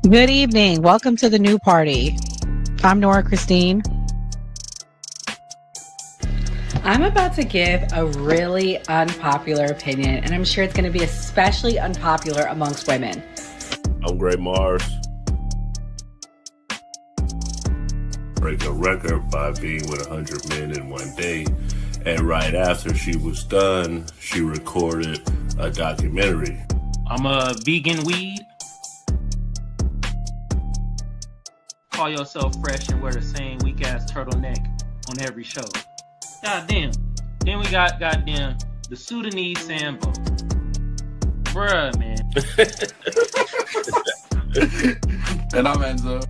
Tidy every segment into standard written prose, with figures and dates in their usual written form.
Good evening. Welcome to the new party. I'm Nora Christine. I'm about to give a really unpopular opinion, and I'm sure it's going to be especially unpopular amongst women. I'm Gray Mars. Break a record by being with 100 men in one day. And right after she was done, she recorded a documentary. I'm a vegan weed. Call yourself fresh and wear the same weak ass turtleneck on every show. Goddamn. Then we got goddamn the Sudanese Sambo. Bruh, man. And I'm Enzo.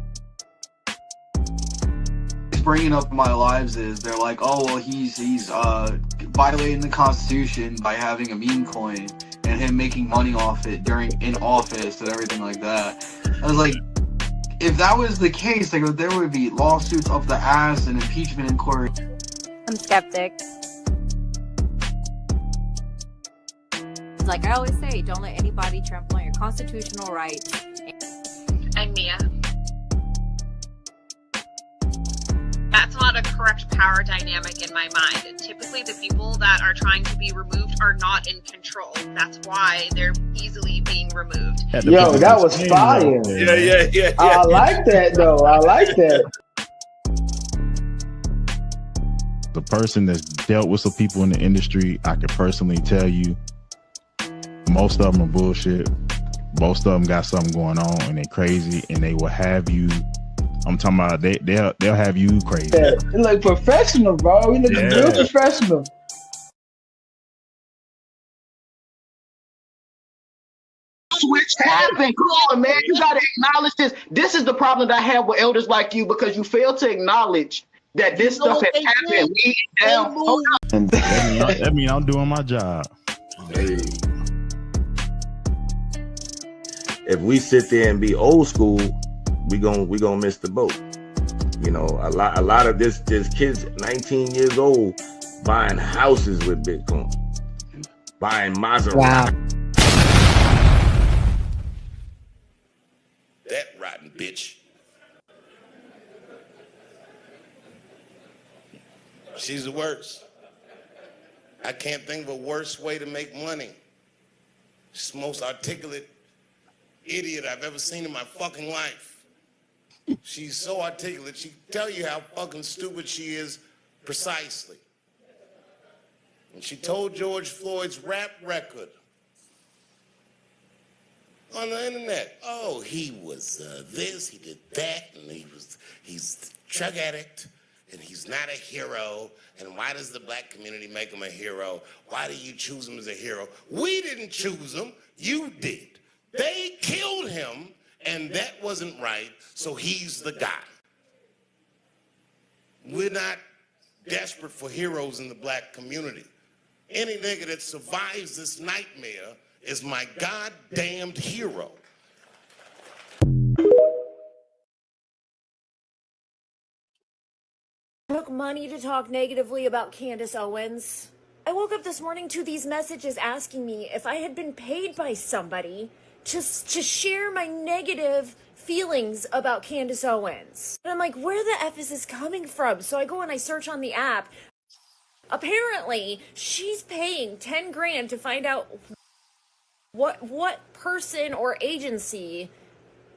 Bringing up in my lives is they're like, oh well, he's violating the Constitution by having a meme coin and him making money off it in office and everything like that. I was like, if that was the case, like there would be lawsuits up the ass and impeachment in court. I'm skeptic. Like I always say, don't let anybody trample on your constitutional rights. I'm Mia. That's not a correct power dynamic in my mind. Typically, the people that are trying to be removed are not in control. That's why they're easily being removed. Yo, that was fire. Yeah. I like that, though. I like that. The person that's dealt with some people in the industry, I can personally tell you, most of them are bullshit. Most of them got something going on and they crazy, and they will have you. I'm talking about they'll have you crazy. Yeah, you look professional, bro. You look real professional. Switch happened. Come on, man. You gotta acknowledge this. This is the problem that I have with elders like you, because you fail to acknowledge that this stuff has happened. We down. That mean I'm doing my job. Hey. If we sit there and be old school, we gonna miss the boat. You know, a lot of this kids 19 years old buying houses with Bitcoin, buying Maserati. Wow. That rotten bitch. She's the worst. I can't think of a worse way to make money. She's the most articulate idiot I've ever seen in my fucking life. She's so articulate, she can tell you how fucking stupid she is precisely. And she told George Floyd's rap record on the internet, oh, he was this, he did that, and he's a drug addict, and he's not a hero, and why does the black community make him a hero? Why do you choose him as a hero? We didn't choose him, you did. They killed him, and that wasn't right, so he's the guy. We're not desperate for heroes in the black community. Any nigga that survives this nightmare is my goddamned hero. Took money to talk negatively about Candace Owens. I woke up this morning to these messages asking me if I had been paid by somebody to share my negative feelings about Candace Owens. And I'm like, where the F is this coming from? So I go and I search on the app. Apparently, she's paying 10 grand to find out what person or agency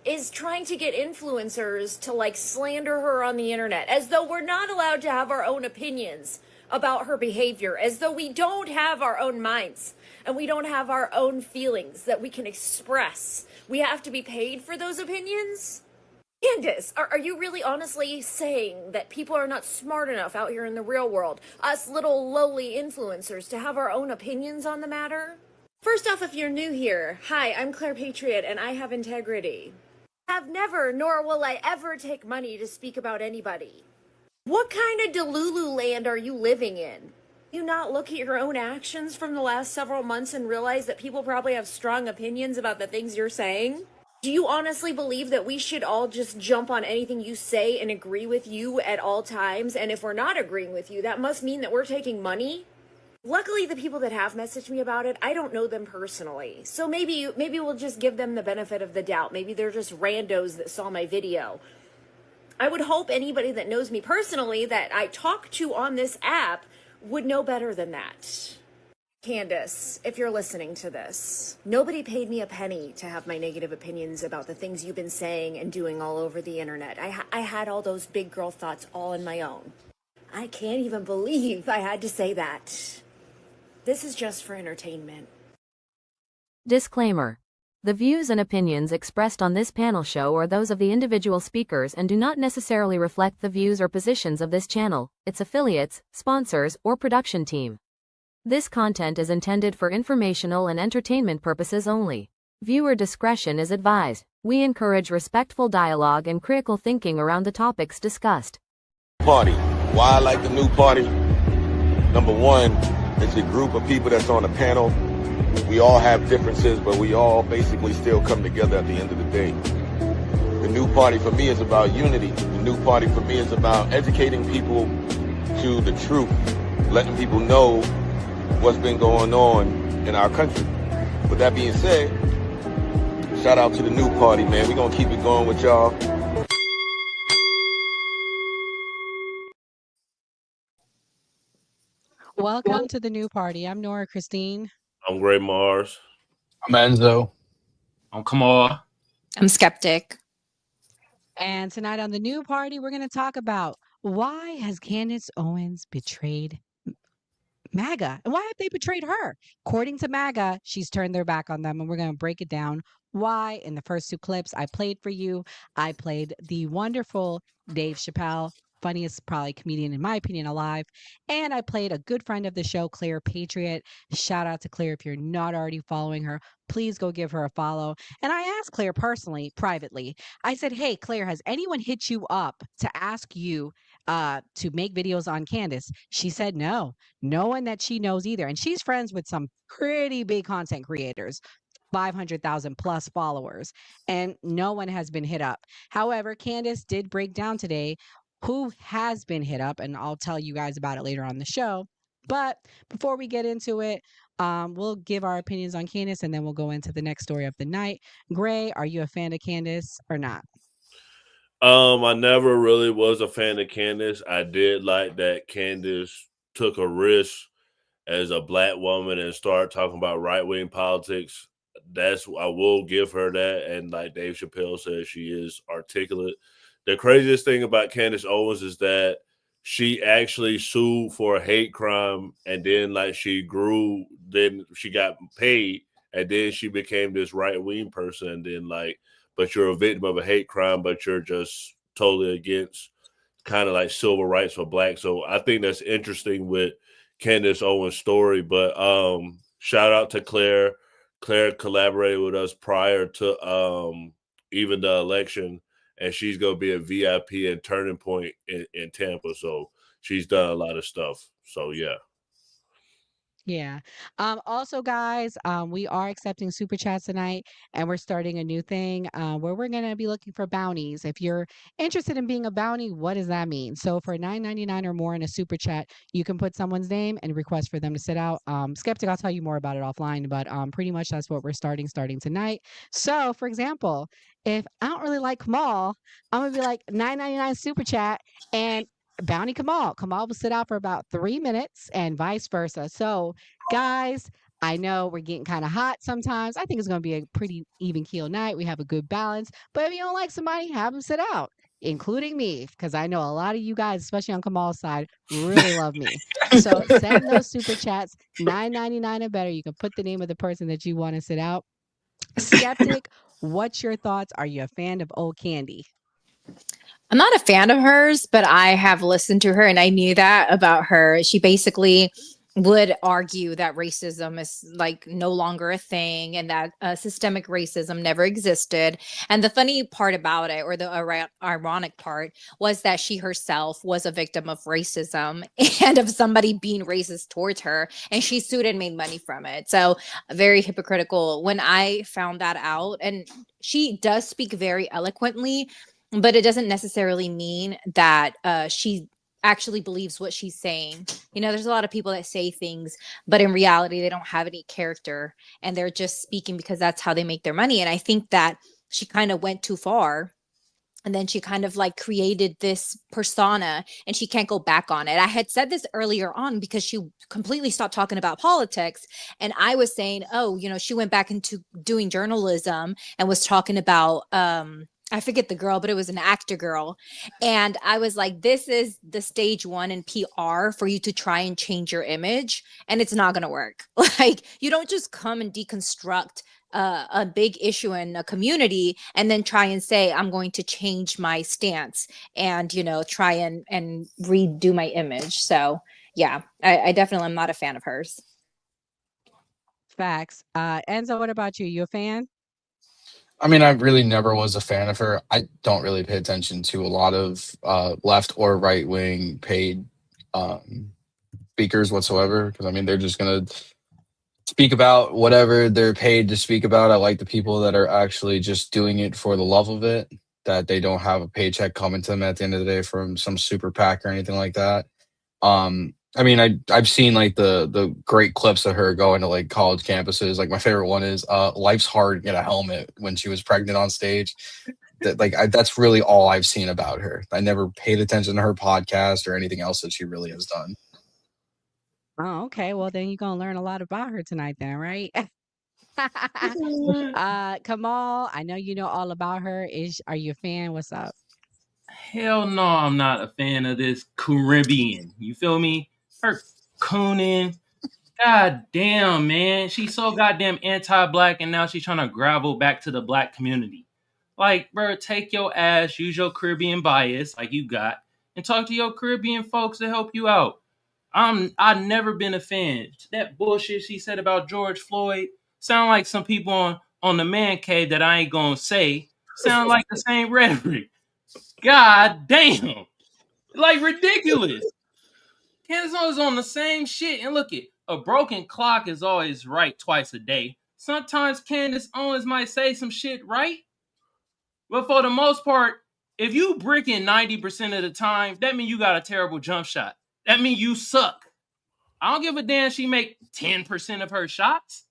is trying to get influencers to like slander her on the internet, as though we're not allowed to have our own opinions about her behavior, as though we don't have our own minds and we don't have our own feelings that we can express. We have to be paid for those opinions? Candace, are you really honestly saying that people are not smart enough out here in the real world, us little lowly influencers, to have our own opinions on the matter? First off, if you're new here, hi, I'm Claire Patriot and I have integrity. I have never, nor will I ever take money to speak about anybody. What kind of Delulu land are you living in? You not look at your own actions from the last several months and realize that people probably have strong opinions about the things you're saying? Do you honestly believe that we should all just jump on anything you say and agree with you at all times? And if we're not agreeing with you, that must mean that we're taking money? Luckily, the people that have messaged me about it, I don't know them personally. So maybe we'll just give them the benefit of the doubt. Maybe they're just randos that saw my video. I would hope anybody that knows me personally that I talk to on this app would know better than that. Candace, if you're listening to this, nobody paid me a penny to have my negative opinions about the things you've been saying and doing all over the internet. I had all those big girl thoughts all on my own. I can't even believe I had to say that. This is just for entertainment. Disclaimer. The views and opinions expressed on this panel show are those of the individual speakers and do not necessarily reflect the views or positions of this channel, its affiliates, sponsors, or production team. This content is intended for informational and entertainment purposes only. Viewer discretion is advised. We encourage respectful dialogue and critical thinking around the topics discussed. Party. Why I like the new party? Number one, it's a group of people that's on a panel. We all have differences, but we all basically still come together at the end of the day. The new party for me is about unity. The new party for me is about educating people to the truth, letting people know what's been going on in our country. With that being said, shout out to the new party, man. We're gonna keep it going with y'all. Welcome to the new party. I'm Nora Christine. I'm Gray Mars. I'm Enzo. I'm Kamal. I'm Skeptic. And tonight on the new party, we're going to talk about why has Candace Owens betrayed MAGA? And why have they betrayed her? According to MAGA, she's turned their back on them, and we're going to break it down why. In the first two clips I played for you, I played the wonderful Dave Chappelle, funniest probably comedian in my opinion alive, and I played a good friend of the show, Claire Patriot. Shout out to Claire. If you're not already following her, please go give her a follow. And I asked Claire personally, privately, I said, hey Claire, has anyone hit you up to ask you to make videos on Candace? She said no one that she knows either, and she's friends with some pretty big content creators, 500,000 plus followers, and no one has been hit up. However, Candace did break down today who has been hit up, and I'll tell you guys about it later on the show. But before we get into it, we'll give our opinions on Candace, and then we'll go into the next story of the night. Gray, are you a fan of Candace or not? I never really was a fan of Candace. I did like that Candace took a risk as a black woman and started talking about right-wing politics. I will give her that. And like Dave Chappelle says, she is articulate. The craziest thing about Candace Owens is that she actually sued for a hate crime, and then like she grew, then she got paid, and then she became this right-wing person, and then like, but you're a victim of a hate crime, but you're just totally against kind of like civil rights for black. So I think that's interesting with Candace Owens' story. But shout out to Claire. Claire collaborated with us prior to even the election, and she's going to be a VIP and Turning Point in Tampa. So she's done a lot of stuff. So, yeah. Yeah. Also, guys, we are accepting super chats tonight, and we're starting a new thing where we're going to be looking for bounties. If you're interested in being a bounty, what does that mean? So for $9.99 or more in a super chat, you can put someone's name and request for them to sit out. Skeptic, I'll tell you more about it offline, but pretty much that's what we're starting tonight. So, for example, if I don't really like Kamal, I'm going to be like $9.99 super chat and bounty Kamal. Kamal will sit out for about 3 minutes and vice versa. So, guys, I know we're getting kind of hot sometimes. I think it's going to be a pretty even keel night. We have a good balance. But if you don't like somebody, have them sit out, including me, because I know a lot of you guys, especially on Kamal's side, really love me. So send those super chats, $9.99 and better. You can put the name of the person that you want to sit out. Skeptic, what's your thoughts? Are you a fan of Old Candy? I'm not a fan of hers, but I have listened to her and I knew that about her. She basically would argue that racism is like no longer a thing and that systemic racism never existed. And the funny part about it, or the ironic part, was that she herself was a victim of racism and of somebody being racist towards her, and she sued and made money from it. So very hypocritical when I found that out. And she does speak very eloquently, but it doesn't necessarily mean that she actually believes what she's saying. You know, there's a lot of people that say things, but in reality, they don't have any character and they're just speaking because that's how they make their money. And I think that she kind of went too far. And then she kind of like created this persona and she can't go back on it. I had said this earlier on because she completely stopped talking about politics. And I was saying, oh, you know, she went back into doing journalism and was talking about, I forget the girl, but it was an actor girl. And I was like, this is the stage one in PR for you to try and change your image. And it's not going to work. Like, you don't just come and deconstruct a big issue in a community and then try and say I'm going to change my stance and, you know, try and redo my image. So yeah, I definitely am not a fan of hers. Facts. Enzo, what about you? You a fan? I mean, I really never was a fan of her. I don't really pay attention to a lot of left or right wing paid speakers whatsoever, because I mean, they're just gonna speak about whatever they're paid to speak about. I like the people that are actually just doing it for the love of it, that they don't have a paycheck coming to them at the end of the day from some super PAC or anything like that. I mean, I've seen like the great clips of her going to like college campuses. Like my favorite one is "Life's hard, get a helmet" when she was pregnant on stage. That's really all I've seen about her. I never paid attention to her podcast or anything else that she really has done. Oh, okay. Well, then you're gonna learn a lot about her tonight, then, right? Kamal, I know you know all about her. Are you a fan? What's up? Hell no, I'm not a fan of this Caribbean. You feel me? Her cooning. God damn, man. She's so goddamn anti-black and now she's trying to gravel back to the black community. Like, bro, take your ass, use your Caribbean bias like you got, and talk to your Caribbean folks to help you out. I've never been a fan. That bullshit she said about George Floyd sound like some people on the man cave that I ain't gonna say. Sound like the same rhetoric. God damn. Like ridiculous. Candace Owens on the same shit. And look, a broken clock is always right twice a day. Sometimes Candace Owens might say some shit right. But for the most part, if you bricking 90% of the time, that means you got a terrible jump shot. That means you suck. I don't give a damn she make 10% of her shots.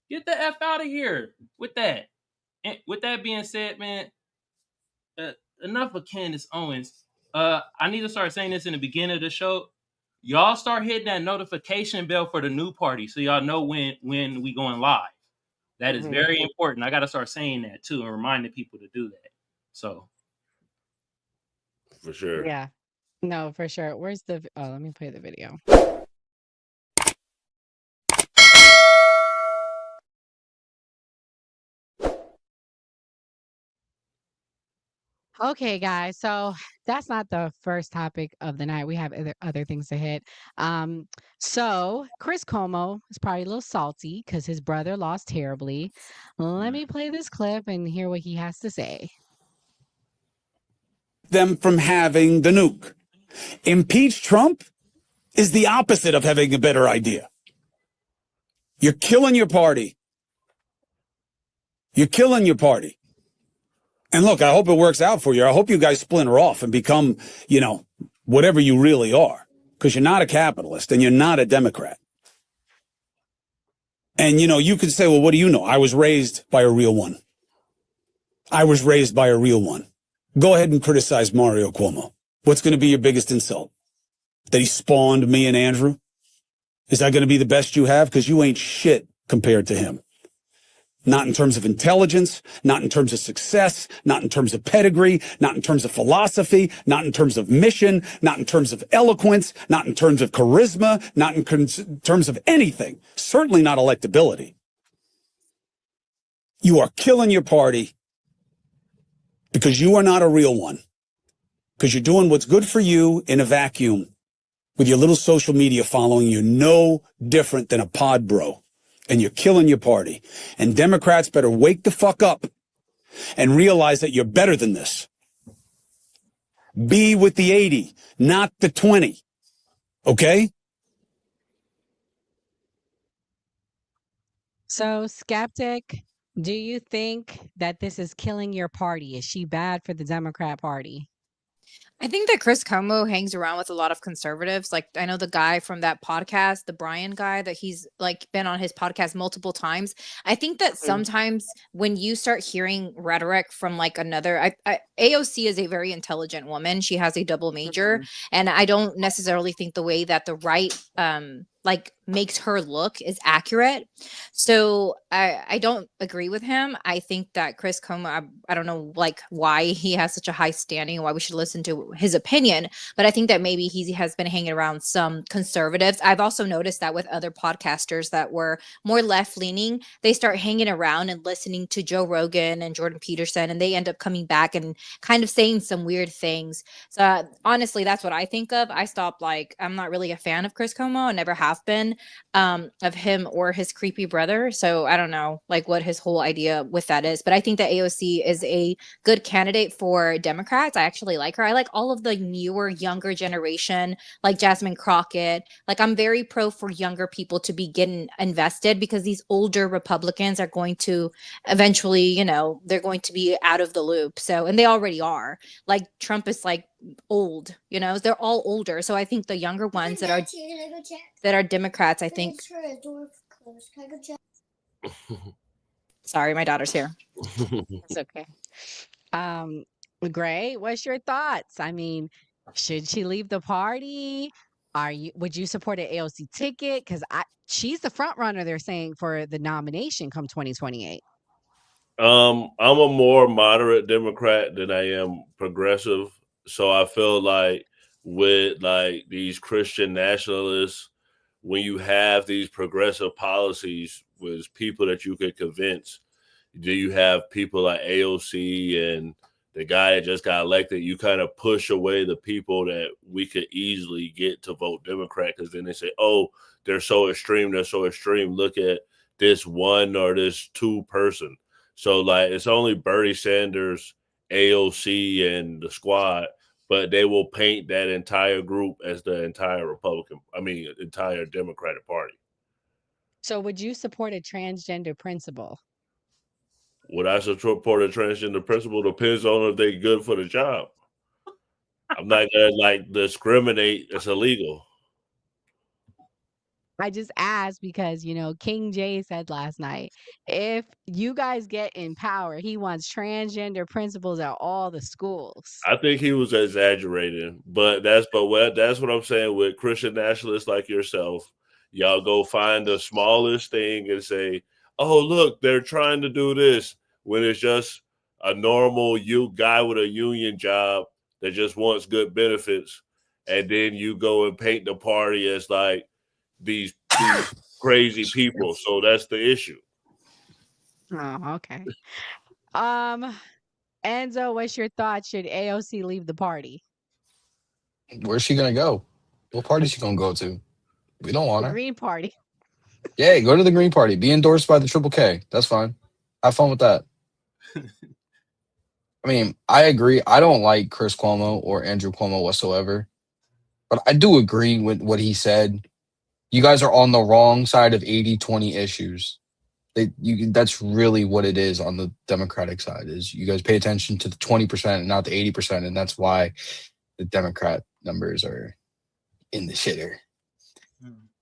Get the F out of here with that. And with that being said, man, enough of Candace Owens. I need to start saying this in the beginning of the show. Y'all start hitting that notification bell for the new party so y'all know when we going live. That is very important. I got to start saying that too and reminding people to do that. So. For sure. Yeah. No, for sure. Where's the... Oh, let me play the video. Okay, guys. So that's not the first topic of the night. We have other things to hit. So Chris Cuomo is probably a little salty because his brother lost terribly. Let me play this clip and hear what he has to say. Them from having the nuke. Impeach Trump is the opposite of having a better idea. You're killing your party. You're killing your party. And look, I hope it works out for you. I hope you guys splinter off and become, you know, whatever you really are. Because you're not a capitalist and you're not a Democrat. And, you know, you could say, well, what do you know? I was raised by a real one. I was raised by a real one. Go ahead and criticize Mario Cuomo. What's going to be your biggest insult? That he spawned me and Andrew? Is that going to be the best you have? Because you ain't shit compared to him. Not in terms of intelligence, not in terms of success, not in terms of pedigree, not in terms of philosophy, not in terms of mission, not in terms of eloquence, not in terms of charisma, not in terms of anything. Certainly not electability. You are killing your party because you are not a real one. Because you're doing what's good for you in a vacuum with your little social media following. You're no different than a pod bro. And you're killing your party. And Democrats better wake the fuck up and realize that you're better than this. Be with the 80, not the 20. Okay? So, Skeptic, do you think that this is killing your party? Is she bad for the Democrat Party? I think that Chris Cuomo hangs around with a lot of conservatives. Like I know the guy from that podcast, the Brian guy, that he's like been on his podcast multiple times. I think that sometimes when you start hearing rhetoric from like another, AOC is a very intelligent woman. She has a double major, and I don't necessarily think the way that the right like makes her look is accurate. So I don't agree with him. I think that Chris Cuomo, I don't know like why he has such a high standing and why we should listen to his opinion, but I think that maybe he has been hanging around some conservatives. I've also noticed that with other podcasters that were more left leaning, they start hanging around and listening to Joe Rogan and Jordan Peterson, and they end up coming back and kind of saying some weird things. So honestly, that's what I think of. I stopped, like, I'm not really a fan of Chris Cuomo. I never have been, of him or his creepy brother. So I don't know like what his whole idea with that is, but I think that AOC is a good candidate for Democrats. I actually like her. I like all of the newer, younger generation, like Jasmine Crockett. Like I'm very pro for younger people to be getting invested, because these older Republicans are going to eventually, you know, they're going to be out of the loop. So, and they already are. Like Trump is like old, you know, they're all older. So I think the younger ones that are Democrats, I think. Sorry, my daughter's here. It's okay. Gray, what's your thoughts? I mean, should she leave the party? Would you support an AOC ticket? Because she's the front runner, they're saying, for the nomination come 2028. I'm a more moderate Democrat than I am progressive. So I feel like with like these Christian nationalists, when you have these progressive policies with people that you could convince, do you have people like AOC and the guy that just got elected, you kind of push away the people that we could easily get to vote Democrat, because then they say, oh, they're so extreme. Look at this one or this two person. So like it's only Bernie Sanders, AOC, and the squad, but they will paint that entire group as the entire entire Democratic Party. So would you support a transgender principal? Would I support a transgender principal? Depends on if they're good for the job. I'm not gonna like discriminate. It's illegal. I just asked because, you know, King Jay said last night, if you guys get in power, he wants transgender principals at all the schools. I think he was exaggerating, but that's what I'm saying with Christian nationalists like yourself. Y'all go find the smallest thing and say, "Oh, look, they're trying to do this," when it's just a normal guy with a union job that just wants good benefits, and then you go and paint the party as like these crazy people. So that's the issue. Oh, okay. Enzo, what's your thoughts? Should AOC leave the party? Where's she gonna go? What party is she gonna go to? We don't want The her. Green Party. Yeah, go to the Green Party. Be endorsed by the Triple K. That's fine. Have fun with that. I mean, I agree. I don't like Chris Cuomo or Andrew Cuomo whatsoever, but I do agree with what he said. You guys are on the wrong side of 80-20 issues. That's really what it is on the Democratic side, is you guys pay attention to the 20% and not the 80%, and that's why the Democrat numbers are in the shitter.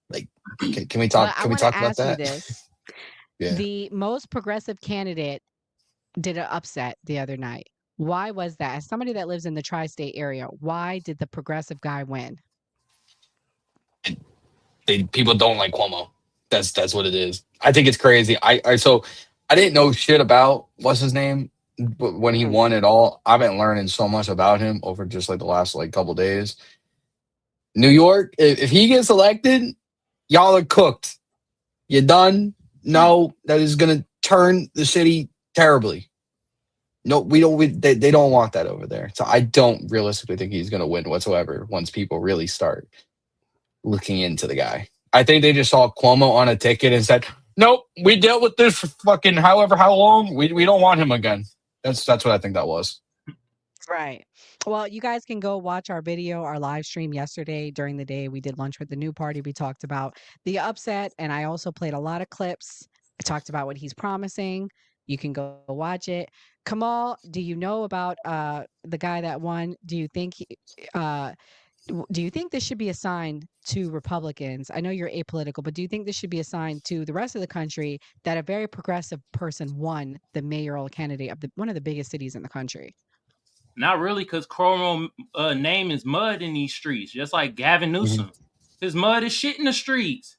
Like, can we talk? Can we talk about that? This. Yeah. The most progressive candidate did an upset the other night. Why was that? As somebody that lives in the tri-state area, why did the progressive guy win? People don't like Cuomo. That's what it is. I think it's crazy. So I didn't know shit about what's his name when he won it all. I've been learning so much about him over just like the last like couple days. New York, if he gets elected, y'all are cooked. You done? No, that is gonna turn the city terribly. No, we don't. They don't want that over there. So I don't realistically think he's gonna win whatsoever once people really start looking into the guy. I think they just saw Cuomo on a ticket and said, "Nope, we dealt with this for fucking however how long. We don't want him again." That's what I think that was. Right. Well, you guys can go watch our video, our live stream yesterday during the day. We did lunch with the new party. We talked about the upset, and I also played a lot of clips. I talked about what he's promising. You can go watch it. Kamal, do you know about the guy that won? Do you think do you think this should be assigned to Republicans? I know you're apolitical, but do you think this should be assigned to the rest of the country that a very progressive person won the mayoral candidate of one of the biggest cities in the country? Not really, because Cuomo name is mud in these streets, just like Gavin Newsom. His mud is shit in the streets.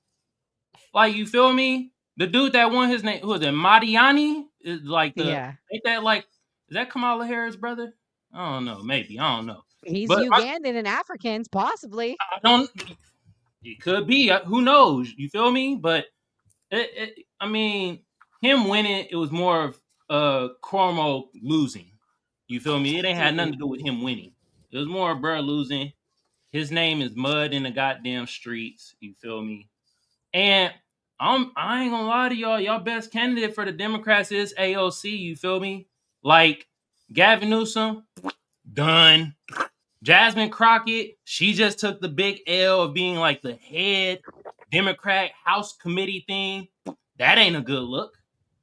Like, you feel me? The dude that won, his name, who is it? Mariani? Is like Yeah. ain't that like, is that Kamala Harris' brother? I don't know. Maybe. I don't know. He's But Ugandan and Africans, possibly. I don't, it could be. Who knows? You feel me? But, I mean, him winning, it was more of Cuomo losing. You feel me? It ain't had nothing to do with him winning. It was more of bruh losing. His name is mud in the goddamn streets. You feel me? And I ain't gonna lie to y'all. Y'all best candidate for the Democrats is AOC. You feel me? Like Gavin Newsom, done. Jasmine Crockett, she just took the big L of being like the head Democrat House committee thing. That ain't a good look.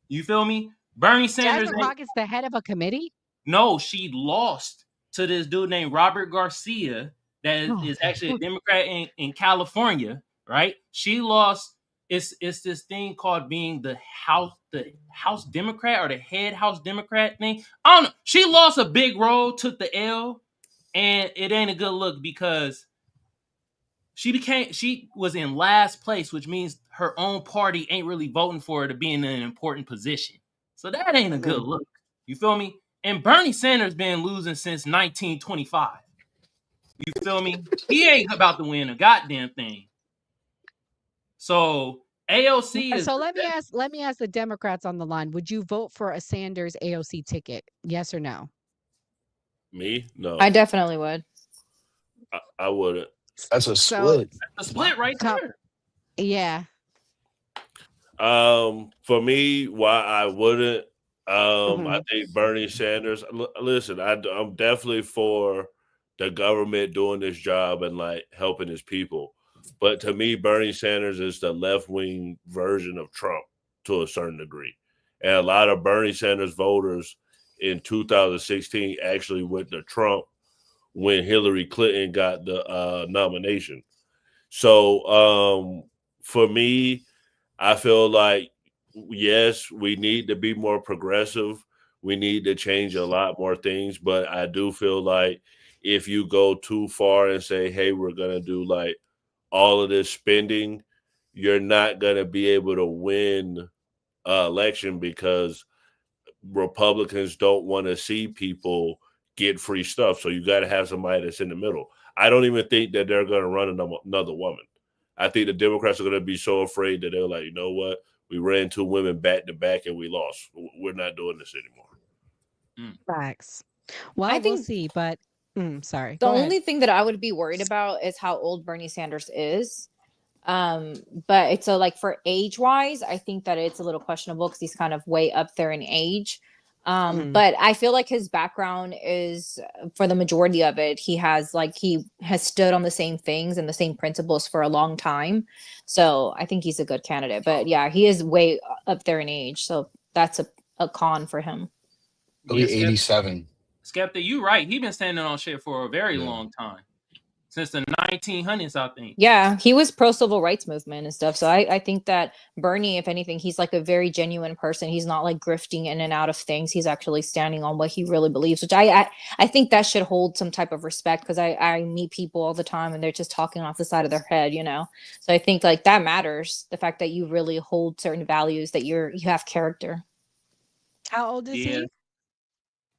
You feel me? Bernie Sanders. Jasmine Crockett's the head of a committee? No, she lost to this dude named Robert Garcia that is actually a Democrat in California, right? She lost. It's this thing called being the House Democrat or the head House Democrat thing. I don't know. She lost a big role, took the L, and it ain't a good look because she was in last place, which means her own party ain't really voting for her to be in an important position. So that ain't a good look. You feel me? And Bernie Sanders been losing since 1925. You feel me? He ain't about to win a goddamn thing. So AOC is. So let me ask the Democrats on the line. Would you vote for a Sanders AOC ticket? Yes or no? Me? No. I definitely would. I wouldn't. That's a split. That's a split right there. Yeah. For me, why I wouldn't. I think Bernie Sanders. Listen, I'm definitely for the government doing this job and like helping his people. But to me, Bernie Sanders is the left-wing version of Trump to a certain degree. And a lot of Bernie Sanders voters in 2016 actually went to Trump when Hillary Clinton got the nomination. So for me, I feel like, yes, we need to be more progressive. We need to change a lot more things. But I do feel like if you go too far and say, hey, we're going to do like all of this spending, you're not going to be able to win election because Republicans don't want to see people get free stuff. So you got to have somebody that's in the middle. I don't even think that they're going to run another woman. I think the Democrats are going to be so afraid that they're like, you know what? We ran 2 women back to back and we lost. We're not doing this anymore. Facts. Well, I think we'll see, but sorry. the Go ahead. only thing that I would be worried about is how old Bernie Sanders is. But it's like for age wise, I think that it's a little questionable because he's kind of way up there in age. But I feel like his background is, for the majority of it, he has stood on the same things and the same principles for a long time. So I think he's a good candidate. But yeah, he is way up there in age. So that's a con for him. He'll be 87. Skepta, you right. He been standing on shit for a very long time. Since the 1900s, I think. Yeah, he was pro civil rights movement and stuff. So I think that Bernie, if anything, he's like a very genuine person. He's not like grifting in and out of things. He's actually standing on what he really believes, which I think that should hold some type of respect, because I meet people all the time and they're just talking off the side of their head, you know? So I think like that matters. The fact that you really hold certain values, that you have character. How old is he?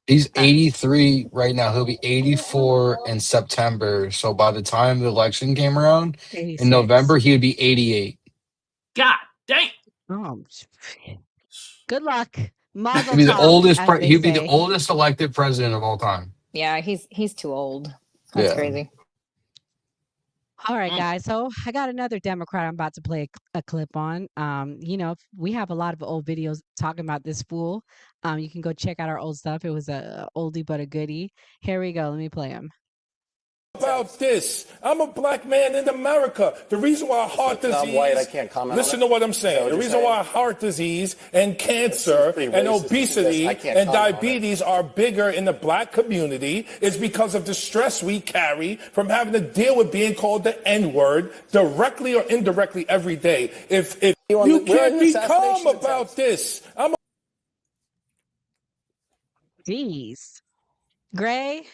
He's 83 right now. He'll be 84 in September. So by the time the election came around 86. in November, he would be 88. God damn. Oh, good luck. Mazel He'd be the tov, oldest. as they He'd be the say. oldest elected president of all time. Yeah, he's too old. That's crazy. All right, guys. So I got another Democrat I'm about to play a clip on. You know, we have a lot of old videos talking about this fool. You can go check out our old stuff. It was a oldie but a goodie. Here we go. Let me play him. About this, I'm a black man in America. The reason why heart disease. I'm white. I can't comment. Listen to what I'm saying. The reason why heart disease and cancer and obesity and diabetes are bigger in the black community is because of the stress we carry from having to deal with being called the N-word directly or indirectly every day. If you can't be calm about this, I'm. Jeez. Gray,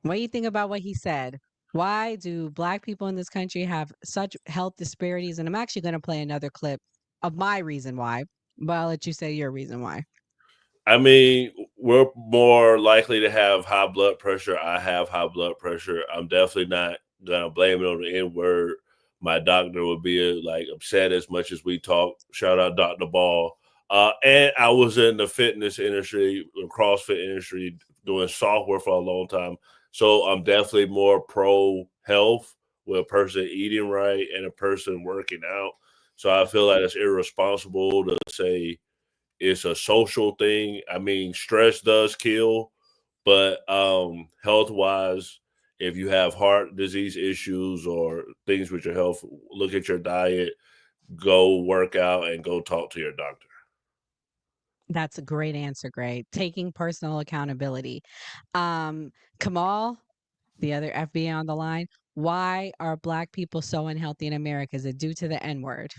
what do you think about what he said? Why do black people in this country have such health disparities? And I'm actually going to play another clip of my reason why, but I'll let you say your reason why. I mean, we're more likely to have high blood pressure. I have high blood pressure. I'm definitely not going to blame it on the N-word. My doctor would be upset as much as we talk. Shout out Dr. Ball. And I was in the fitness industry, the CrossFit industry, doing software for a long time. So I'm definitely more pro health with a person eating right and a person working out. So I feel like it's irresponsible to say it's a social thing. I mean, stress does kill, but health wise, if you have heart disease issues or things with your health, look at your diet, go work out, and go talk to your doctor. That's a great answer, Gray. Taking personal accountability. Kamal, the other FBA on the line, why are black people so unhealthy in America? Is it due to the N-word?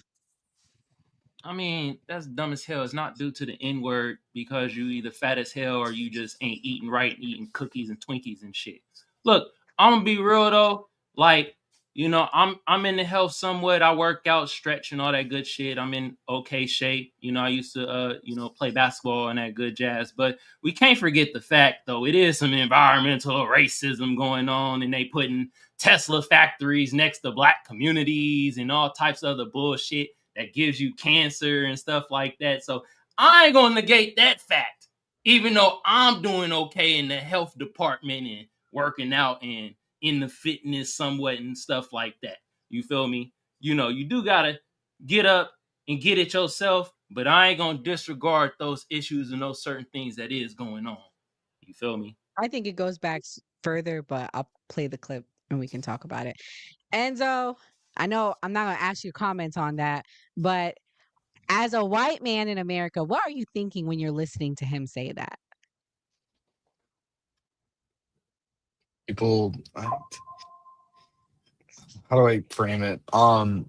I mean, that's dumb as hell. It's not due to the N-word because you either fat as hell or you just ain't eating right and eating cookies and Twinkies and shit. Look, I'm gonna be real though. Like, you know, I'm in the health somewhat. I work out, stretch, and all that good shit. I'm in okay shape. You know, I used to play basketball and that good jazz. But we can't forget the fact though, it is some environmental racism going on, and they putting Tesla factories next to black communities and all types of other bullshit that gives you cancer and stuff like that. So I ain't gonna negate that fact, even though I'm doing okay in the health department and working out and in the fitness somewhat and stuff like that. You feel me? You know, you do gotta get up and get it yourself, but I ain't gonna disregard those issues and those certain things that is going on. You feel me? I think it goes back further, but I'll play the clip and we can talk about it. Enzo, I know I'm not going to ask you comments on that, but as a white man in America, what are you thinking when you're listening to him say that? People, how do I frame it? I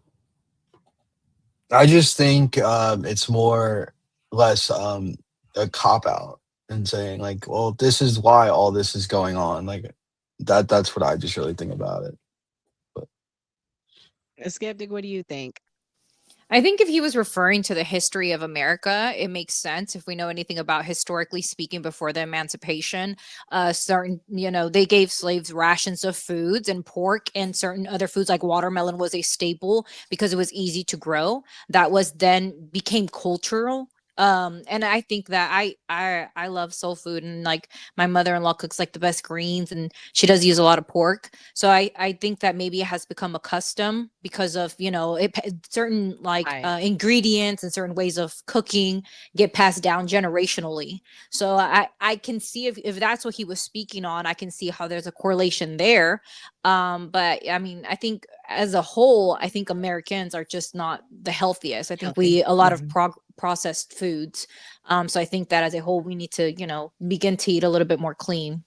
just think it's more less a cop out and saying like, well, this is why all this is going on. Like that's what I just really think about it. But Skeptic, what do you think? I think if he was referring to the history of America, it makes sense. If we know anything about historically speaking before the emancipation, they gave slaves rations of foods and pork and certain other foods like watermelon was a staple because it was easy to grow. That was then became cultural. And I think that I love soul food, and like my mother-in-law cooks like the best greens and she does use a lot of pork. So I think that maybe it has become a custom because of, certain ingredients and certain ways of cooking get passed down generationally. So I can see if that's what he was speaking on, I can see how there's a correlation there. But I mean, I think as a whole, I think Americans are just not the healthiest. I think we a lot of processed foods. So I think that as a whole, we need to, begin to eat a little bit more clean.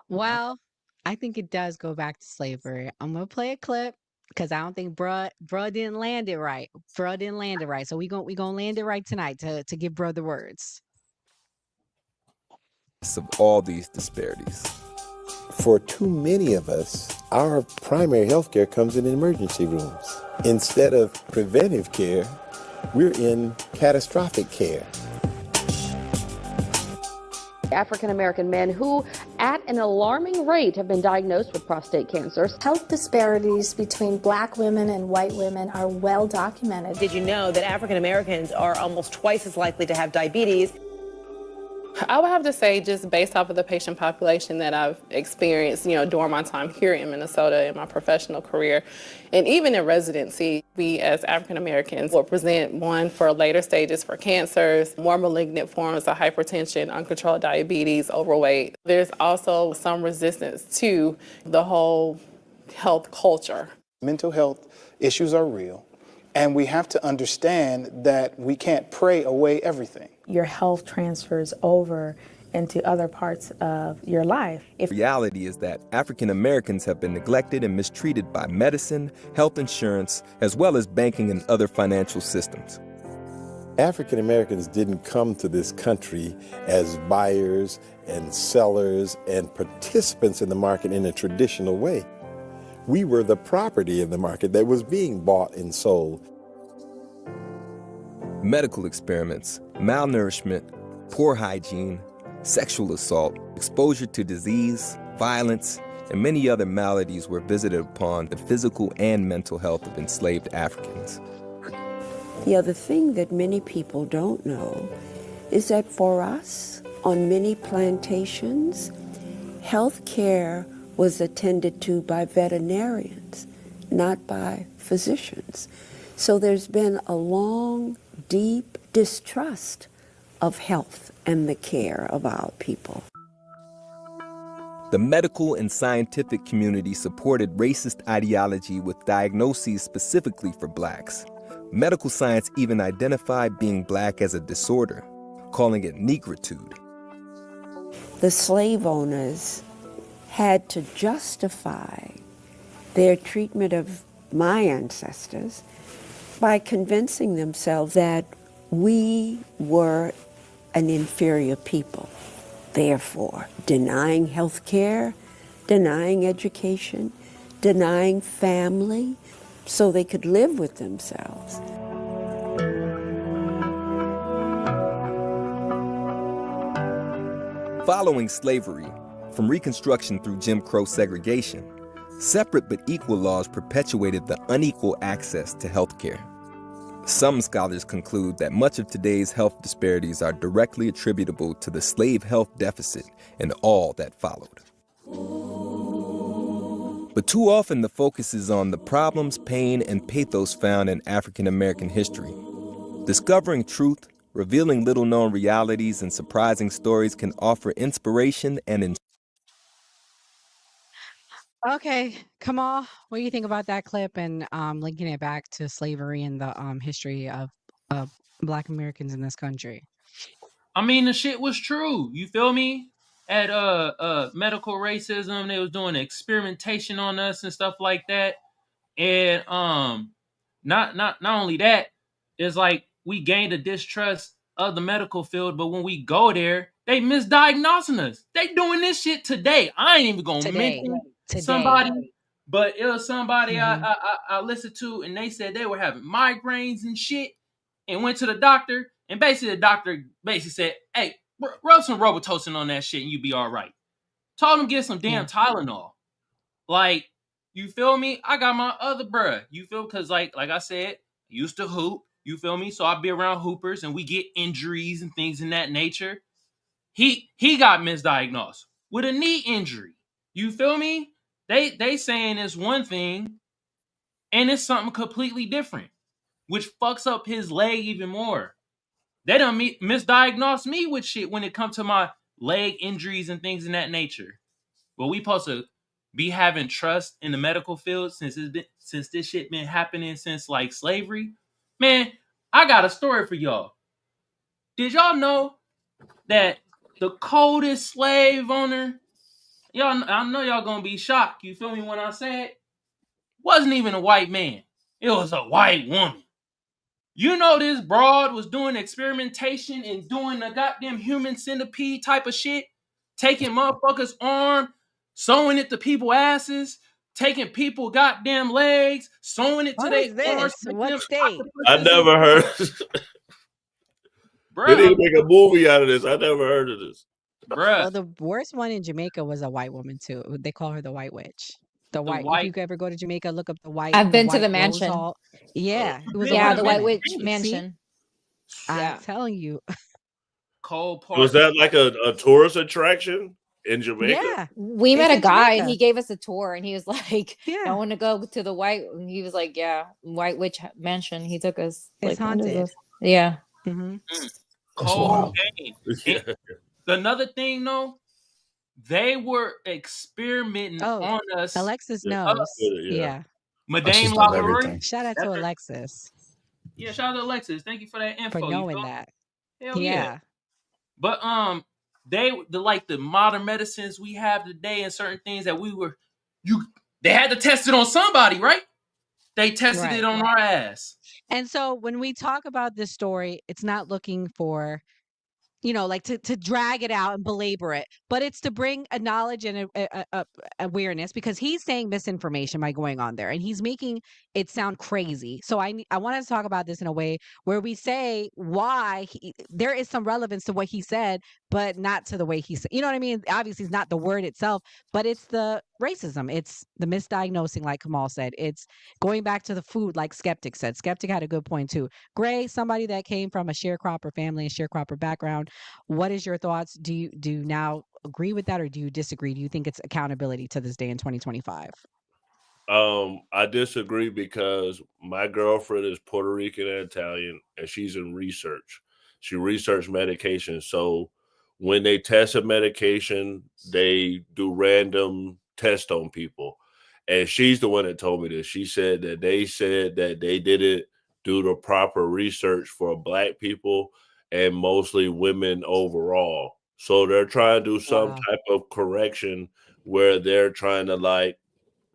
Well, I think it does go back to slavery. I'm gonna play a clip because I don't think bruh didn't land it right. Bruh didn't land it right. So we gonna land it right tonight to give bruh the words. Of all these disparities. For too many of us, our primary health care comes in emergency rooms. Instead of preventive care, we're in catastrophic care. African American men who, at an alarming rate, have been diagnosed with prostate cancer. Health disparities between black women and white women are well documented. Did you know that African Americans are almost twice as likely to have diabetes? I would have to say, just based off of the patient population that I've experienced, during my time here in Minnesota in my professional career, and even in residency, we as African Americans will present one for later stages for cancers, more malignant forms of hypertension, uncontrolled diabetes, overweight. There's also some resistance to the whole health culture. Mental health issues are real, and we have to understand that we can't pray away everything. Your health transfers over into other parts of your life. Reality is that African Americans have been neglected and mistreated by medicine, health insurance, as well as banking and other financial systems. African Americans didn't come to this country as buyers and sellers and participants in the market in a traditional way. We were the property in the market that was being bought and sold. Medical experiments, malnourishment, poor hygiene, sexual assault, exposure to disease, violence, and many other maladies were visited upon the physical and mental health of enslaved Africans. The other thing that many people don't know is that for us, on many plantations, health care was attended to by veterinarians, not by physicians. So there's been a long, deep distrust of health and the care of our people. The medical and scientific community supported racist ideology with diagnoses specifically for blacks. Medical science even identified being black as a disorder, calling it negritude. The slave owners had to justify their treatment of my ancestors by convincing themselves that we were an inferior people, therefore denying health care, denying education, denying family, so they could live with themselves. Following slavery, from Reconstruction through Jim Crow segregation, separate but equal laws perpetuated the unequal access to health care. Some scholars conclude that much of today's health disparities are directly attributable to the slave health deficit and all that followed. But too often the focus is on the problems, pain, and pathos found in African American history. Discovering truth, revealing little-known realities, and surprising stories can offer inspiration and Okay, Kamal, what do you think about that clip and linking it back to slavery and the history of Black Americans in this country? I mean, the shit was true. You feel me? At medical racism, they was doing experimentation on us and stuff like that. And not only that, it's like we gained a distrust of the medical field, but when we go there, they misdiagnosing us. They doing this shit today. I ain't even gonna mention somebody, but it was somebody I listened to, and they said they were having migraines and shit, and went to the doctor, and basically the doctor basically said, "Hey, rub some Robitussin on that shit, and you be all right." Told him get some damn Tylenol. Like, you feel me? I got my other bruh. You feel? Because like I said, used to hoop. You feel me? So I be around hoopers, and we get injuries and things in that nature. He got misdiagnosed with a knee injury. You feel me? They saying it's one thing, and it's something completely different, which fucks up his leg even more. They done misdiagnosed me with shit when it comes to my leg injuries and things in that nature. But we supposed to be having trust in the medical field since this shit been happening since like slavery. Man, I got a story for y'all. Did y'all know that the coldest slave owner, I know y'all gonna be shocked, you feel me when I say it, wasn't even a white man. It was a white woman. You know this broad was doing experimentation and doing the goddamn human centipede type of shit, taking motherfuckers' arm, sewing it to people's asses, taking people goddamn legs, sewing it to their arms. What state? I never heard. They didn't make a movie out of this. I never heard of this. Well, the worst one in Jamaica was a white woman too. They call her the White Witch. The white. If you ever go to Jamaica, look up the white. I've been to White the Rose mansion. Hall. Yeah, it was Yeah, a the white White woman. Witch mansion. I'm telling you. cold part. Was that like a tourist attraction in Jamaica? Yeah. We It's met a in guy and Jamaica. he gave us a tour and he was like, Yeah. I want to go to the white. And he was like, yeah, White Witch Mansion. He took us. It's Like, what is haunted. this? Yeah. Mm-hmm. Cold game. And another thing, though, they were experimenting on us. Alexis knows. Yeah. Madame LaBarre. Shout out to Alexis Yeah, shout out to Alexis. Thank you for that info. for You knowing feel me? that. Hell Yeah. yeah. But the modern medicines we have today and certain things that they had to test it on somebody, right? They tested it on our ass. And so when we talk about this story, it's not looking for, like to drag it out and belabor it, but it's to bring a knowledge and a awareness, because he's saying misinformation by going on there and he's making it sound crazy. So I wanted to talk about this in a way where we say why there is some relevance to what he said, but not to the way he said. You know what I mean? Obviously, it's not the word itself, but it's the racism. It's the misdiagnosing, like Kamal said. It's going back to the food, like Skeptic said. Skeptic had a good point too. Gray, somebody that came from a sharecropper family and sharecropper background. What is your thoughts? Do you now agree with that, or do you disagree? Do you think it's accountability to this day in 2025? I disagree because my girlfriend is Puerto Rican and Italian, and she's in research. She researched medication. So when they test a medication, they do random tests on people. And she's the one that told me this. She said that they didn't do the proper research for Black people and mostly women overall. So they're trying to do some type of correction where they're trying to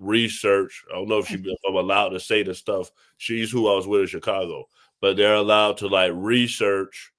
research. I don't know if I'm allowed to say the stuff. She's who I was with in Chicago, but they're allowed to research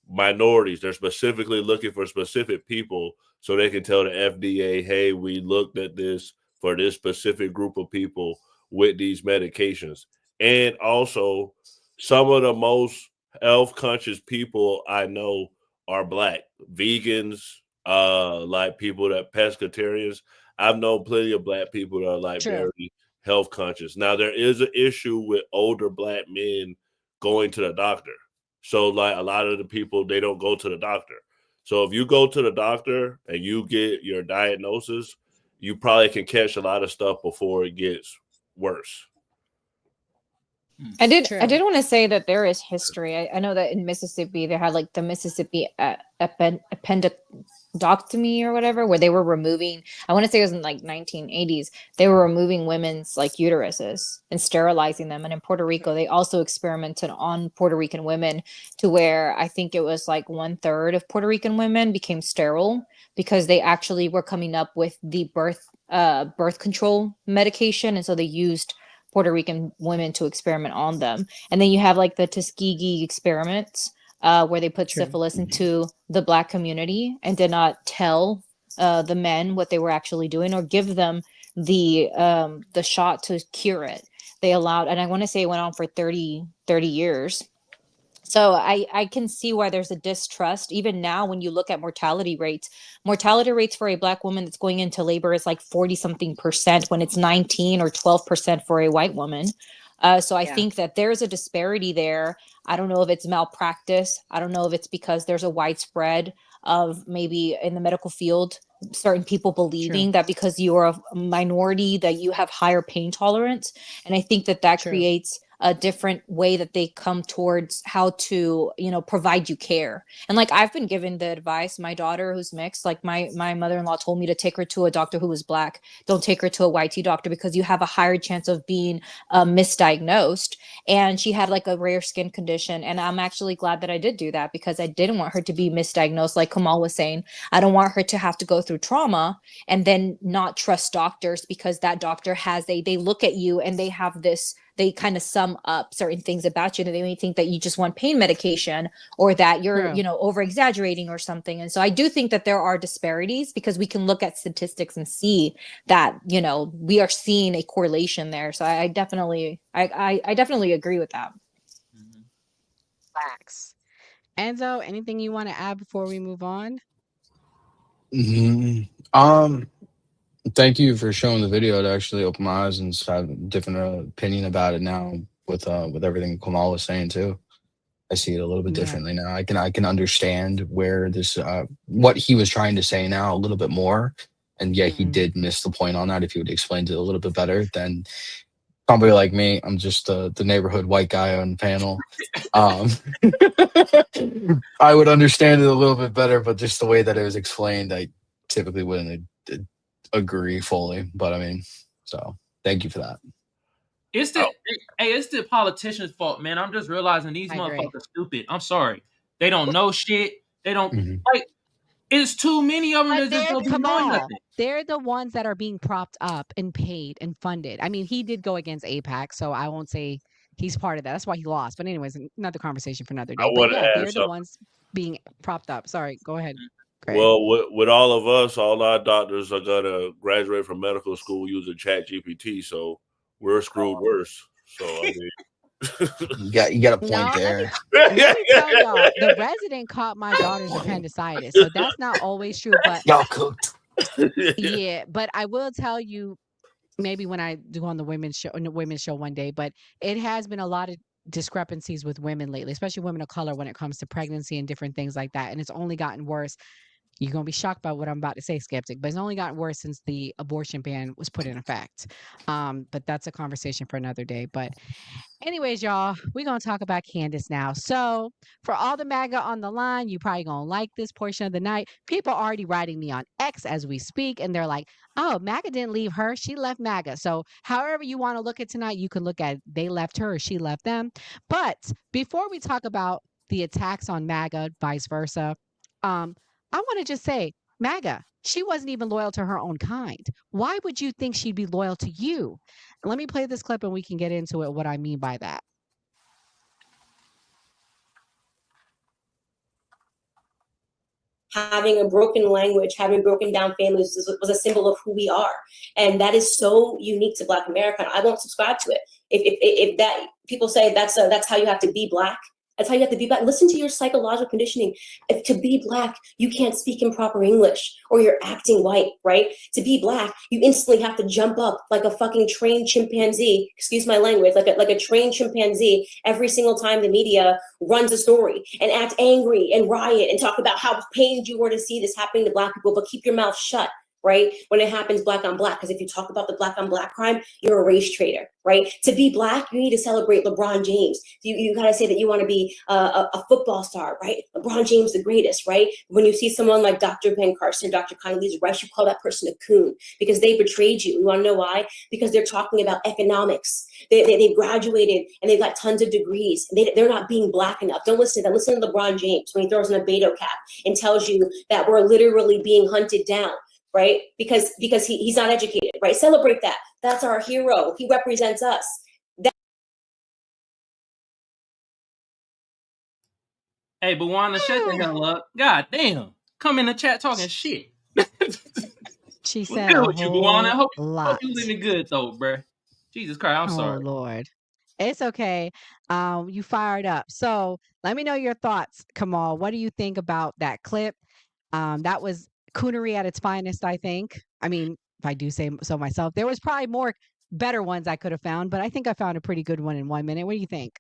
minorities. They're specifically looking for specific people so they can tell the FDA, hey, we looked at this for this specific group of people with these medications. And also, some of the most health conscious people I know are Black vegans, like people that pescatarians. I've known plenty of Black people that are very health conscious. Now, there is an issue with older Black men going to the doctor. So a lot of the people, they don't go to the doctor. So if you go to the doctor and you get your diagnosis, you probably can catch a lot of stuff before it gets worse. I did want to say that there is history. I know that in Mississippi they had the Mississippi appendectomy or whatever, where they were removing, I want to say it was in 1980s, they were removing women's uteruses and sterilizing them. And in Puerto Rico they also experimented on Puerto Rican women to where I think it was 1/3 of Puerto Rican women became sterile because they actually were coming up with the birth control medication, and so they used Puerto Rican women to experiment on them. And then you have the Tuskegee experiments where they put syphilis into the Black community and did not tell the men what they were actually doing or give them the shot to cure it. They allowed, and I want to say it went on for 30 years. So I can see why there's a distrust. Even now, when you look at mortality rates for a Black woman that's going into labor is 40-something% when it's 19 or 12% for a white woman. So I think that there's a disparity there. I don't know if it's malpractice. I don't know if it's because there's a widespread of maybe in the medical field, certain people believing that because you are a minority that you have higher pain tolerance. And I think that creates a different way that they come towards how to, provide you care. And I've been given the advice, my daughter who's mixed, my mother-in-law told me to take her to a doctor who was Black. Don't take her to a white doctor because you have a higher chance of being misdiagnosed. And she had a rare skin condition. And I'm actually glad that I did do that because I didn't want her to be misdiagnosed. Like Kamal was saying, I don't want her to have to go through trauma and then not trust doctors because that doctor they look at you and they have this, they kind of sum up certain things about you, and they may think that you just want pain medication or that you're, over exaggerating or something. And so I do think that there are disparities because we can look at statistics and see that, we are seeing a correlation there. So I definitely agree with that. Facts. Enzo, anything you want to add before we move on? Thank you for showing the video. To actually open my eyes and have a different opinion about it now with everything Kamal was saying too. I see it a little bit Yeah. differently now. I can understand where this what he was trying to say now a little bit more. And yeah, he did miss the point on that. If he would explain it a little bit better, then somebody like me, I'm just the neighborhood white guy on the panel. I would understand it a little bit better, but just the way that it was explained, I typically wouldn't agree fully. But I mean, so thank you for that. It's the politicians' fault, man. I'm just realizing these motherfuckers stupid. I'm sorry. They don't know shit. They don't like. It's too many of them that just don't be knowing nothing. They're the ones that are being propped up and paid and funded. I mean, he did go against AIPAC, so I won't say he's part of that. That's why he lost. But anyways, another conversation for another day. But yeah, they're the ones being propped up. Sorry, go ahead. Greg. Well, with all of us, all our doctors are gonna graduate from medical school using ChatGPT, so we're screwed worse. So I mean, you got a point there. Let me tell y'all, the resident caught my daughter's appendicitis, so that's not always true. But y'all cooked. Yeah, but I will tell you, maybe when I do on the women's show one day. But it has been a lot of discrepancies with women lately, especially women of color, when it comes to pregnancy and different things like that. And it's only gotten worse. You're going to be shocked by what I'm about to say, Skeptic, but it's only gotten worse since the abortion ban was put in effect. But that's a conversation for another day. But anyways, y'all, we're going to talk about Candace now. So for all the MAGA on the line, you probably going to like this portion of the night. People are already writing me on X as we speak, and they're like, oh, MAGA didn't leave her. She left MAGA. So however you want to look at tonight, you can look at they left her or she left them. But before we talk about the attacks on MAGA, vice versa, I want to just say, MAGA, she wasn't even loyal to her own kind. Why would you think she'd be loyal to you? Let me play this clip and we can get into it, what I mean by that. Having a broken language, having broken down families was a symbol of who we are. And that is so unique to Black America. I won't subscribe to it. If that people say that's how you have to be Black, that's how you have to be Black. Listen to your psychological conditioning. If to be Black, you can't speak in proper English or you're acting white, right? To be Black, you instantly have to jump up like a fucking trained chimpanzee, excuse my language, like a trained chimpanzee every single time the media runs a story and act angry and riot and talk about how pained you were to see this happening to Black people, but keep your mouth shut. Right? When it happens Black on Black, because if you talk about the Black on Black crime, you're a race traitor, right? To be Black, you need to celebrate LeBron James. You gotta say that you want to be a football star, right? LeBron James, the greatest, right? When you see someone like Dr. Ben Carson, Dr. Condoleezza Rice, you call that person a coon because they betrayed you. You want to know why? Because they're talking about economics. They've graduated and they've got tons of degrees. They're not being Black enough. Don't listen to them. Listen to LeBron James when he throws in a Beto cap and tells you that we're literally being hunted down. Right? Because he's not educated, right? Celebrate that. That's our hero. He represents us. Hey, but Wanda, shut the hell up. God damn. Come in the chat talking shit. She said good a with you, Luana. whole Hope lot. you living good though, bruh. Jesus Christ, I'm sorry. Oh Lord. It's okay. You fired up. So let me know your thoughts, Kamal. What do you think about that clip? That was coonery at its finest, I think. I mean, if I do say so myself, there was probably more better ones I could have found, but I think I found a pretty good one in 1 minute. What do you think?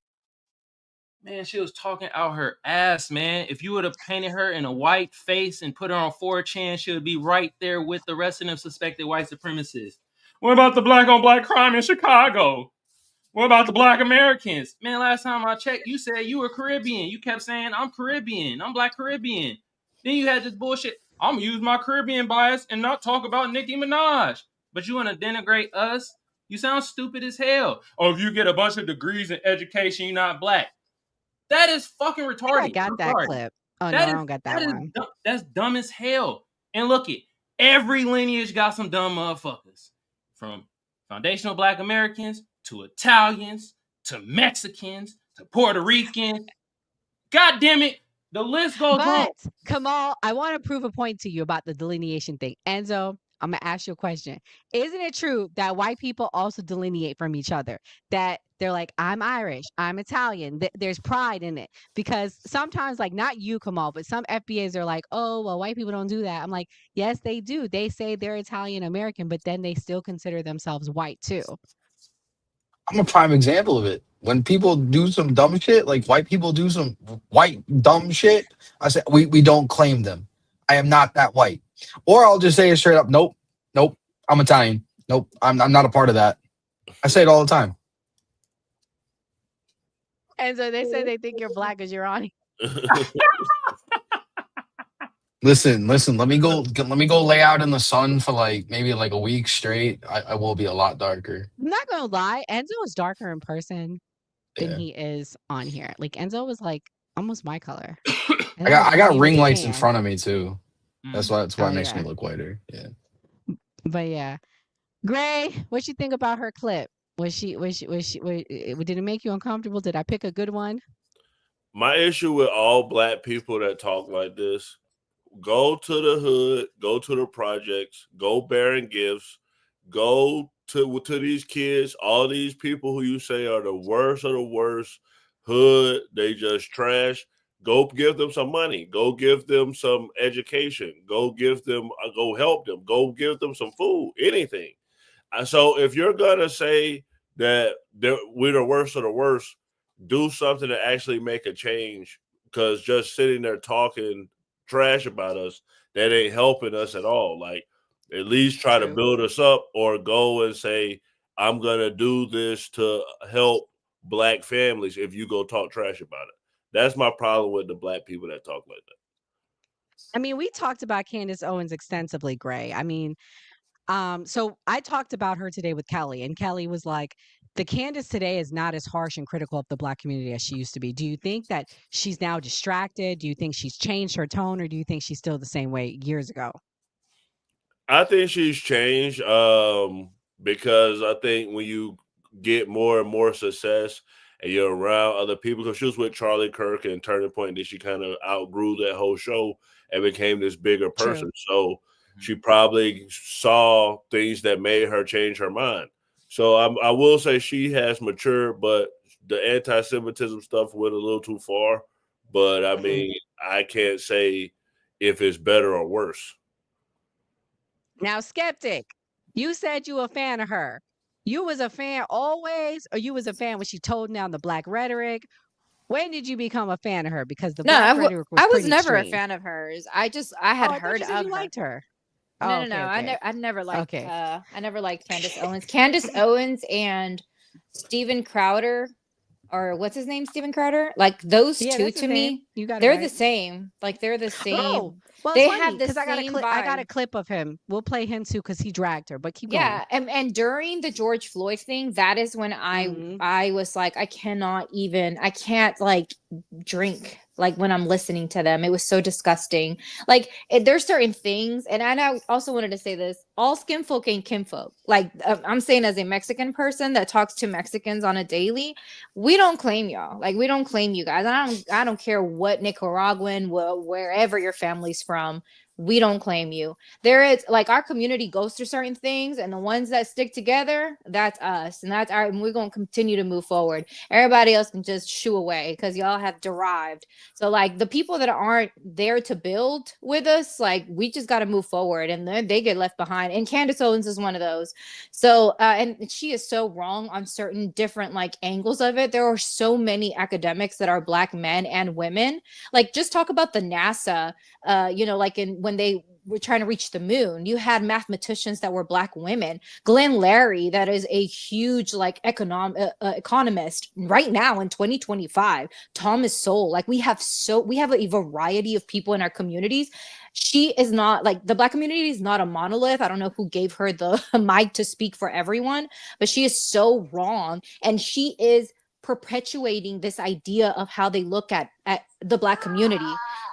Man, she was talking out her ass, man. If you would have painted her in a white face and put her on 4chan, she would be right there with the rest of them suspected white supremacists. What about the Black on Black crime in Chicago? What about the Black Americans? Man, last time I checked, you said you were Caribbean. You kept saying, I'm Caribbean. I'm Black Caribbean. Then you had this bullshit. I'm going to use my Caribbean bias and not talk about Nicki Minaj. But you want to denigrate us? You sound stupid as hell. Oh, if you get a bunch of degrees in education, you're not Black. That is fucking retarded. I got that clip. Oh, no, I don't got that one. That's dumb as hell. And look it, every lineage got some dumb motherfuckers. From foundational Black Americans to Italians to Mexicans to Puerto Ricans. God damn it. The list goes on. But Kamal, I want to prove a point to you about the delineation thing. Enzo, I'm going to ask you a question. Isn't it true that white people also delineate from each other? That they're like, I'm Irish, I'm Italian. There's pride in it. Because sometimes, like, not you, Kamal, but some FBAs are like, oh, well, white people don't do that. I'm like, yes, they do. They say they're Italian American, but then they still consider themselves white too. I'm a prime example of it. When people do some dumb shit, like white people do some white dumb shit, I say we don't claim them. I am not that white. Or I'll just say it straight up, nope, nope, I'm Italian. Nope, I'm not a part of that. I say it all the time. And so they say they think you're black because you're on. Listen, let me go lay out in the sun for like maybe like a week straight. I will be a lot darker. I'm not gonna lie, Enzo is darker in person than Yeah. he is on here. Like Enzo was like almost my color. I got ring lights in tan. front of me too. That's why it makes yeah. me look whiter. Yeah. But yeah. Gray, what you think about her clip? Did it make you uncomfortable? Did I pick a good one? My issue with all black people that talk like this, go to the hood, go to the projects, go bearing gifts, go to these kids, all these people who you say are the worst of the worst, hood, they just trash. Go give them some money. Go give them some education. Go help them. Go give them some food, anything. So if you're going to say that we're the worst of the worst, do something to actually make a change, because just sitting there talking trash about us, that ain't helping us at all. Like, at least try to build us up, or go and say, I'm going to do this to help black families if you go talk trash about it. That's my problem with the black people that talk like that. I mean, we talked about Candace Owens extensively, Gray. I mean, so I talked about her today with Kelly, and Kelly was like, the Candace today is not as harsh and critical of the black community as she used to be. Do you think that she's now distracted? Do you think she's changed her tone, or do you think she's still the same way years ago? I think she's changed because I think when you get more and more success and you're around other people, because she was with Charlie Kirk and Turning Point, that she kind of outgrew that whole show and became this bigger person. So she probably saw things that made her change her mind. So I will say she has matured, but the anti-Semitism stuff went a little too far. But I mean, I can't say if it's better or worse. Now, Skeptic, you said you were a fan of her. You was a fan always, or you was a fan when she told down the black rhetoric? When did you become a fan of her? Because the black rhetoric was I was pretty never extreme. a fan of hers. I had heard of her. You liked her. No. I never liked I never liked Candace Owens. Candace Owens and Steven Crowder, or what's his name? Steven Crowder? Like those two to me, they're the same. Like they're the same. Oh, well, they it's funny, have the because same vibe. I got a clip of him. We'll play him too, because he dragged her, but keep going. Yeah, and during the George Floyd thing, that is when I was like, I can't like drink like when I'm listening to them. It was so disgusting. Like there's certain things, and I also wanted to say this: all skin folk ain't kinfolk. Like I'm saying, as a Mexican person that talks to Mexicans on a daily, we don't claim y'all. Like we don't claim you guys. I don't care what Nicaraguan, wherever your family's from. We don't claim you. There is like our community goes through certain things, and the ones that stick together, that's us, and and we're going to continue to move forward. Everybody else can just shoo away because y'all have derived. So like the people that aren't there to build with us, like we just got to move forward, and then they get left behind. And Candace Owens is one of those. So and she is so wrong on certain different like angles of it. There are so many academics that are Black men and women. Like just talk about the NASA, like when they were trying to reach the moon, you had mathematicians that were Black women. Glenn Larry, that is a huge like economist right now in 2025. Thomas Sowell, like we have a variety of people in our communities. She is not like the Black community is not a monolith. I don't know who gave her the mic to speak for everyone, but she is so wrong, and she is perpetuating this idea of how they look at the Black community,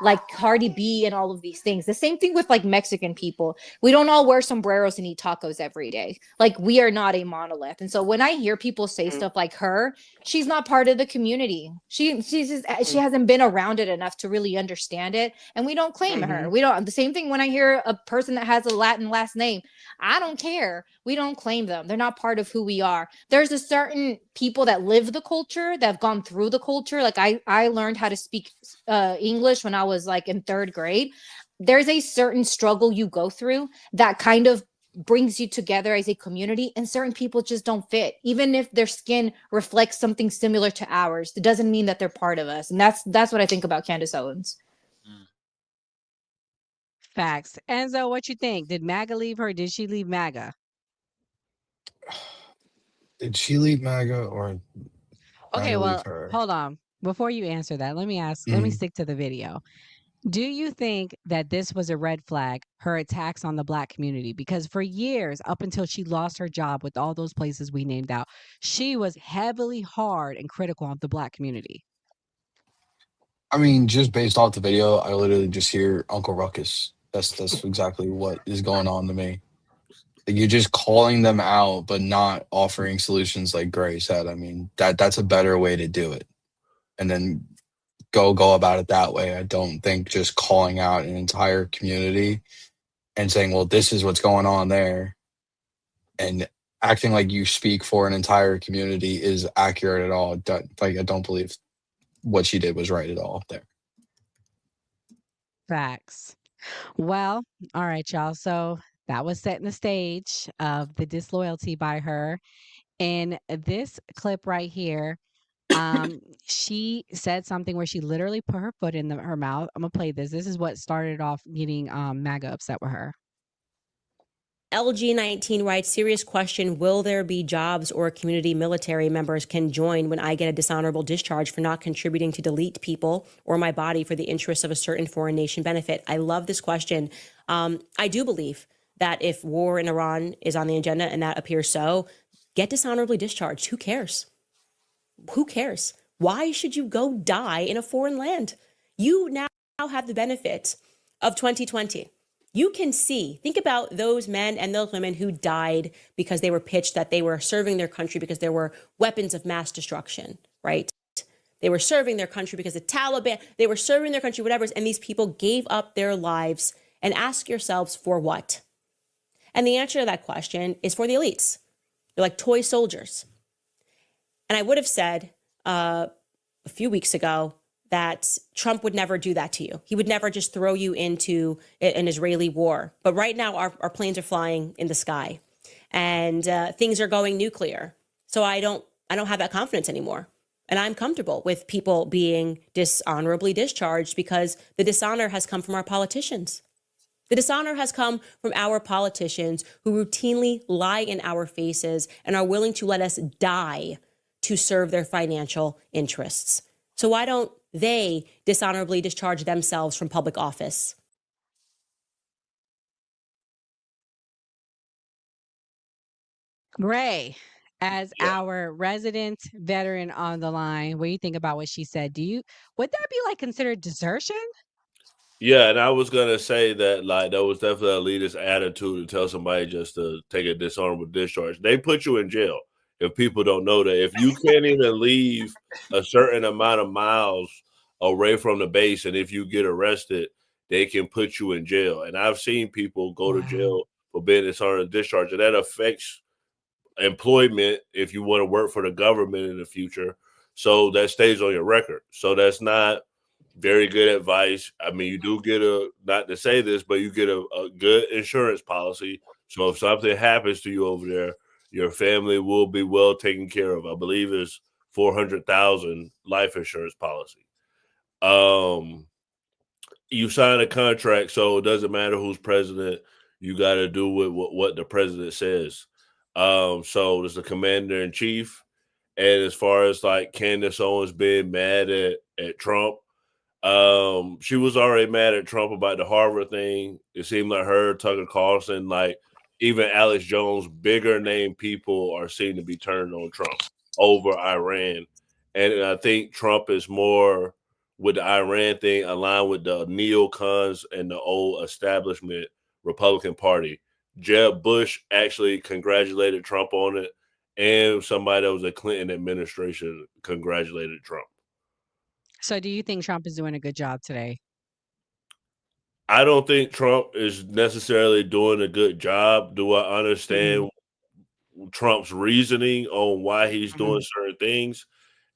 like Cardi B and all of these things. The same thing with like Mexican people. We don't all wear sombreros and eat tacos every day. Like we are not a monolith. And so when I hear people say stuff like her, she's not part of the community. She hasn't been around it enough to really understand it. And we don't claim her. We don't. The same thing when I hear a person that has a Latin last name. I don't care. We don't claim them. They're not part of who we are. There's a certain people that live the culture, that have gone through the culture. Like I learned how to speak English when I was like in 3rd grade. There's a certain struggle you go through that kind of brings you together as a community, and certain people just don't fit. Even if their skin reflects something similar to ours, that doesn't mean that they're part of us. And that's what I think about Candace Owens. Facts. Enzo, what you think? Did MAGA leave her? Did she leave MAGA? Did she leave MAGA or Okay, MAGA leave well, her? hold on. Before you answer that, let me Mhm. stick to the video. Do you think that this was a red flag, her attacks on the Black community? Because for years, up until she lost her job with all those places we named out, she was heavily hard and critical of the Black community. I mean, just based off the video, I literally just hear Uncle Ruckus. That's exactly what is going on to me. Like, you're just calling them out, but not offering solutions like Gray said. I mean, that's a better way to do it. And then go about it that way. I don't think just calling out an entire community and saying, well, this is what's going on there, and acting like you speak for an entire community is accurate at all. I don't believe what she did was right at all there. Facts. Well, all right, y'all. So that was setting the stage of the disloyalty by her. In this clip right here, she said something where she literally put her foot in her mouth. I'm gonna play this. This is what started off getting MAGA upset with her. LG19 writes, serious question, will there be jobs or community military members can join when I get a dishonorable discharge for not contributing to delete people or my body for the interests of a certain foreign nation benefit? I love this question. I do believe that if war in Iran is on the agenda, and that appears so, get dishonorably discharged. Who cares? Who cares? Why should you go die in a foreign land? You now have the benefit of 2020. You can see, think about those men and those women who died because they were pitched that they were serving their country because there were weapons of mass destruction, right? They were serving their country because the Taliban, they were serving their country, whatever, and these people gave up their lives. And ask yourselves, for what? And the answer to that question is for the elites. They're like toy soldiers. And I would have said a few weeks ago that Trump would never do that to you. He would never just throw you into an Israeli war. But right now, our planes are flying in the sky, and things are going nuclear. So I don't have that confidence anymore. And I'm comfortable with people being dishonorably discharged because the dishonor has come from our politicians. The dishonor has come from our politicians who routinely lie in our faces and are willing to let us die to serve their financial interests. So why don't they dishonorably discharge themselves from public office? Gray, as our resident veteran on the line, what do you think about what she said? Would that be like considered desertion? Yeah, and I was gonna say that like that was definitely a leader's attitude to tell somebody just to take a dishonorable discharge. They put you in jail if people don't know that. If you can't even leave a certain amount of miles away from the base, and if you get arrested, they can put you in jail. And I've seen people go to jail for being dishonorable discharge, and that affects employment if you want to work for the government in the future. So that stays on your record. So that's not very good advice. I mean, you do get not to say this, but you get a good insurance policy. So if something happens to you over there, your family will be well taken care of. I believe it's 400,000 life insurance policy. You sign a contract, so it doesn't matter who's president. You got to do what the president says. So there's the commander in chief. And as far as like Candace Owens being mad at Trump, she was already mad at Trump about the Harvard thing. It seemed like her, Tucker Carlson, like even Alex Jones, bigger name people are seen to be turned on Trump over Iran. And I think Trump is more with the Iran thing aligned with the neocons and the old establishment Republican Party. Jeb Bush actually congratulated Trump on it, and somebody that was a Clinton administration congratulated Trump. So do you think Trump is doing a good job today? I don't think Trump is necessarily doing a good job. Do I understand Trump's reasoning on why he's doing certain things?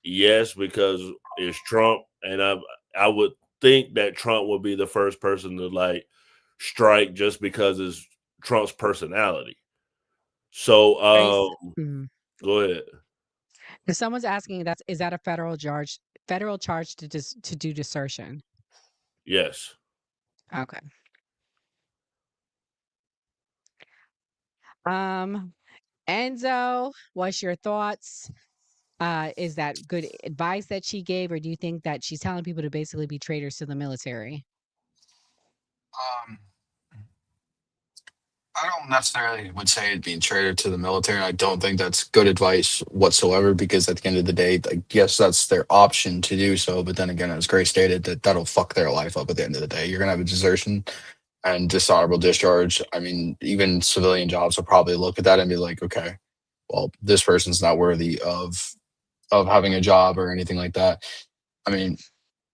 Yes, because it's Trump, and I would think that Trump would be the first person to like strike just because it's Trump's personality. So go ahead. If someone's asking, is that a federal charge to do desertion? Yes. Okay. Enzo, what's your thoughts? Is that good advice that she gave, or do you think that she's telling people to basically be traitors to the military? I don't necessarily would say it being traitor to the military. I don't think that's good advice whatsoever, because at the end of the day, like, yes, that's their option to do so. But then again, as Grace stated, that'll fuck their life up at the end of the day. You're going to have a desertion and dishonorable discharge. I mean, even civilian jobs will probably look at that and be like, okay, well, this person's not worthy of having a job or anything like that. I mean,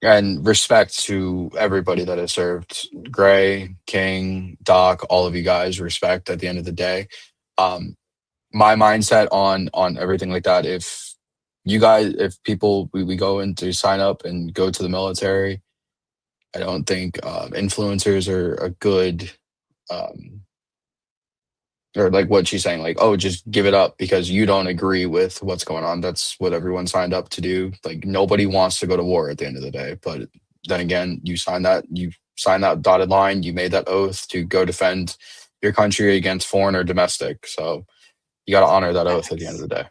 and respect to everybody that has served. Gray, King, Doc, all of you guys, respect at the end of the day. My mindset on everything like that, if people we go in to sign up and go to the military, I don't think influencers are a good or like what she's saying, like, oh, just give it up because you don't agree with what's going on. That's what everyone signed up to do. Like, nobody wants to go to war at the end of the day. But then again, you signed that dotted line, you made that oath to go defend your country against foreign or domestic. So you got to honor that oath at the end of the day.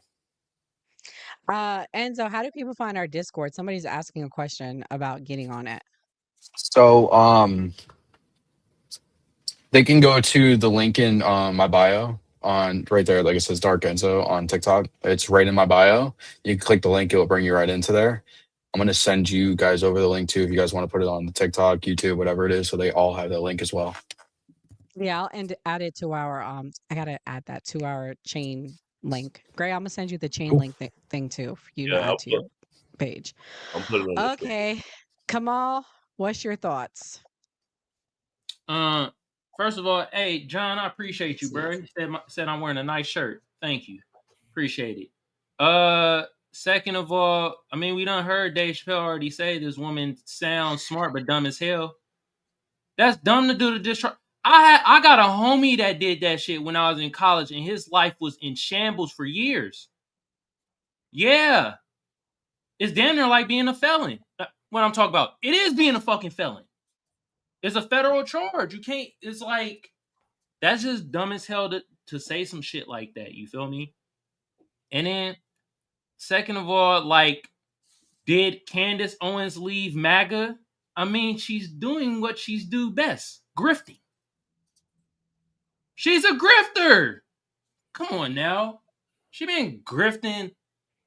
Enzo, how do people find our Discord? Somebody's asking a question about getting on it. So they can go to the link in my bio on right there, like it says Dark Enzo on TikTok. It's right in my bio. You can click the link, it will bring you right into there. I'm gonna send you guys over the link too if you guys want to put it on the TikTok, YouTube, whatever it is, so they all have the link as well. Yeah, I'll add it to our I gotta add that to our chain link. Gray, I'm gonna send you the chain link thing too for you to add to your page. I'm putting it on. Okay, Kamal, what's your thoughts? First of all, hey John, I appreciate you, bro. You said I'm wearing a nice shirt. Thank you, appreciate it. Second of all, I mean, we done heard Dave Chappelle already say this woman sounds smart but dumb as hell. That's dumb to do to distrust. I got a homie that did that shit when I was in college, and his life was in shambles for years. Yeah, it's damn near like being a felon. What I'm talking about, it is being a fucking felon. It's a federal charge. You can't. It's like, that's just dumb as hell to say some shit like that. You feel me? And then, second of all, like, did Candace Owens leave MAGA? I mean, she's doing what she's do best, grifting. She's a grifter. Come on now. She been grifting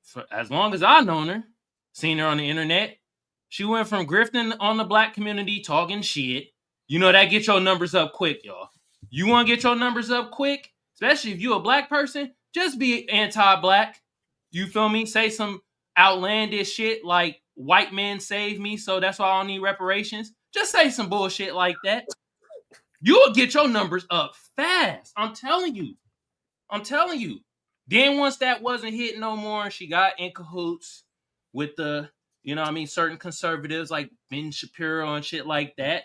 for as long as I've known her. Seen her on the internet. She went from grifting on the black community, talking shit. You know, that gets your numbers up quick, y'all. You want to get your numbers up quick, especially if you a black person, just be anti-black. You feel me? Say some outlandish shit like white men saved me, so that's why I don't need reparations. Just say some bullshit like that. You'll get your numbers up fast. I'm telling you. Then once that wasn't hitting no more, she got in cahoots with the, you know what I mean, certain conservatives like Ben Shapiro and shit like that.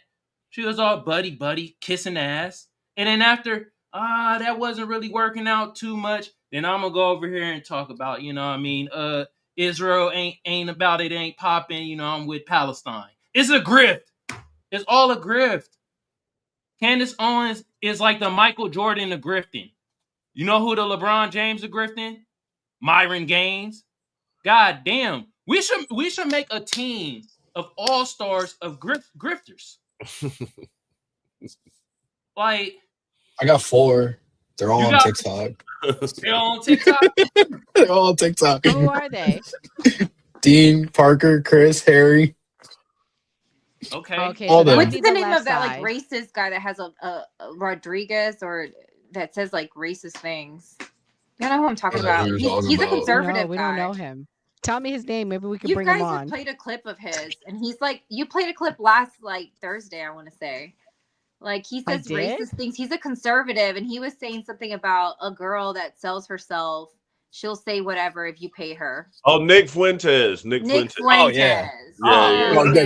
She was all buddy, kissing ass. And then after, that wasn't really working out too much, then I'm going to go over here and talk about, you know what I mean, Israel ain't about it, ain't popping, you know, I'm with Palestine. It's a grift. It's all a grift. Candace Owens is like the Michael Jordan of grifting. You know who the LeBron James of grifting? Myron Gaines. God damn. We should make a team of all-stars of grifters. Like, I got 4. They're all on TikTok. They're all on TikTok? They're all on TikTok. Who are they? Dean, Parker, Chris, Harry. Okay. All them. What's the name of that like racist guy that has a Rodriguez or that says like racist things? You know who I'm talking about? He's a conservative No, we guy. don't know him. Tell me his name. Maybe we can You bring him guys on. have played a clip of his, and he's like, you played a clip last like Thursday, I want to say. Like, he says racist things. He's a conservative, and he was saying something about a girl that sells herself. She'll say whatever if you pay her. Oh, Nick Fuentes. Nick Fuentes. Oh yeah.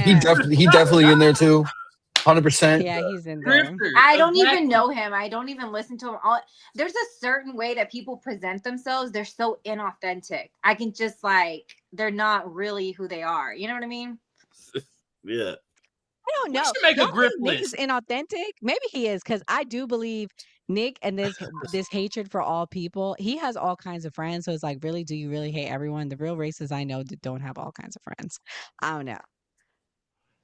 He definitely in there too. 100%. Yeah, he's in there. I don't even know him. I don't even listen to him. There's a certain way that people present themselves. They're so inauthentic. I can just like, they're not really who they are. You know what I mean? Yeah. I don't know. We should make a Y'all grip think Nick is list. inauthentic? Maybe he is, because I do believe Nick and this hatred for all people. He has all kinds of friends, so it's like, really, do you really hate everyone? The real racists I know that don't have all kinds of friends. I don't know.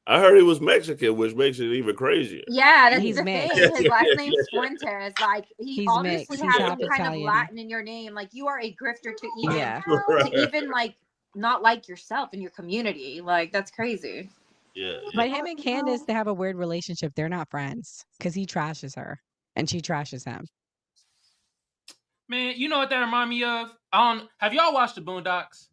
I heard he was Mexican, which makes it even crazier. Yeah, that's He's the mixed. thing. His last name's Fuentes. Like, he He's obviously mixed. He's has half some kind of Italian. Latin in your name. Like, you are a grifter Yeah. to even like not like yourself in your community. Like, that's crazy. Yeah. But him and Candace, they have a weird relationship. They're not friends because he trashes her and she trashes him. Man, you know what that remind me of? Have y'all watched the Boondocks?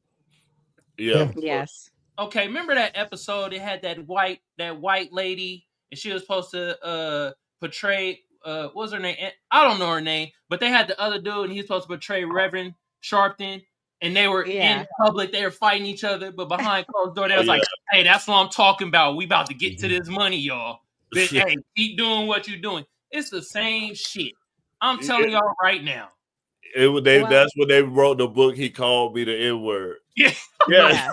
Yeah. Yes. Okay, remember that episode? It had that white lady, and she was supposed to portray what was her name? I don't know her name, but they had the other dude, and he was supposed to portray Reverend Sharpton, and they were in public, they were fighting each other, but behind closed door, they was like, "Hey, that's what I'm talking about. We about to get to this money, y'all. But, hey, keep doing what you're doing." It's the same shit. I'm telling y'all right now. That's when they wrote the book. He called me the N-word. Yeah. Yeah.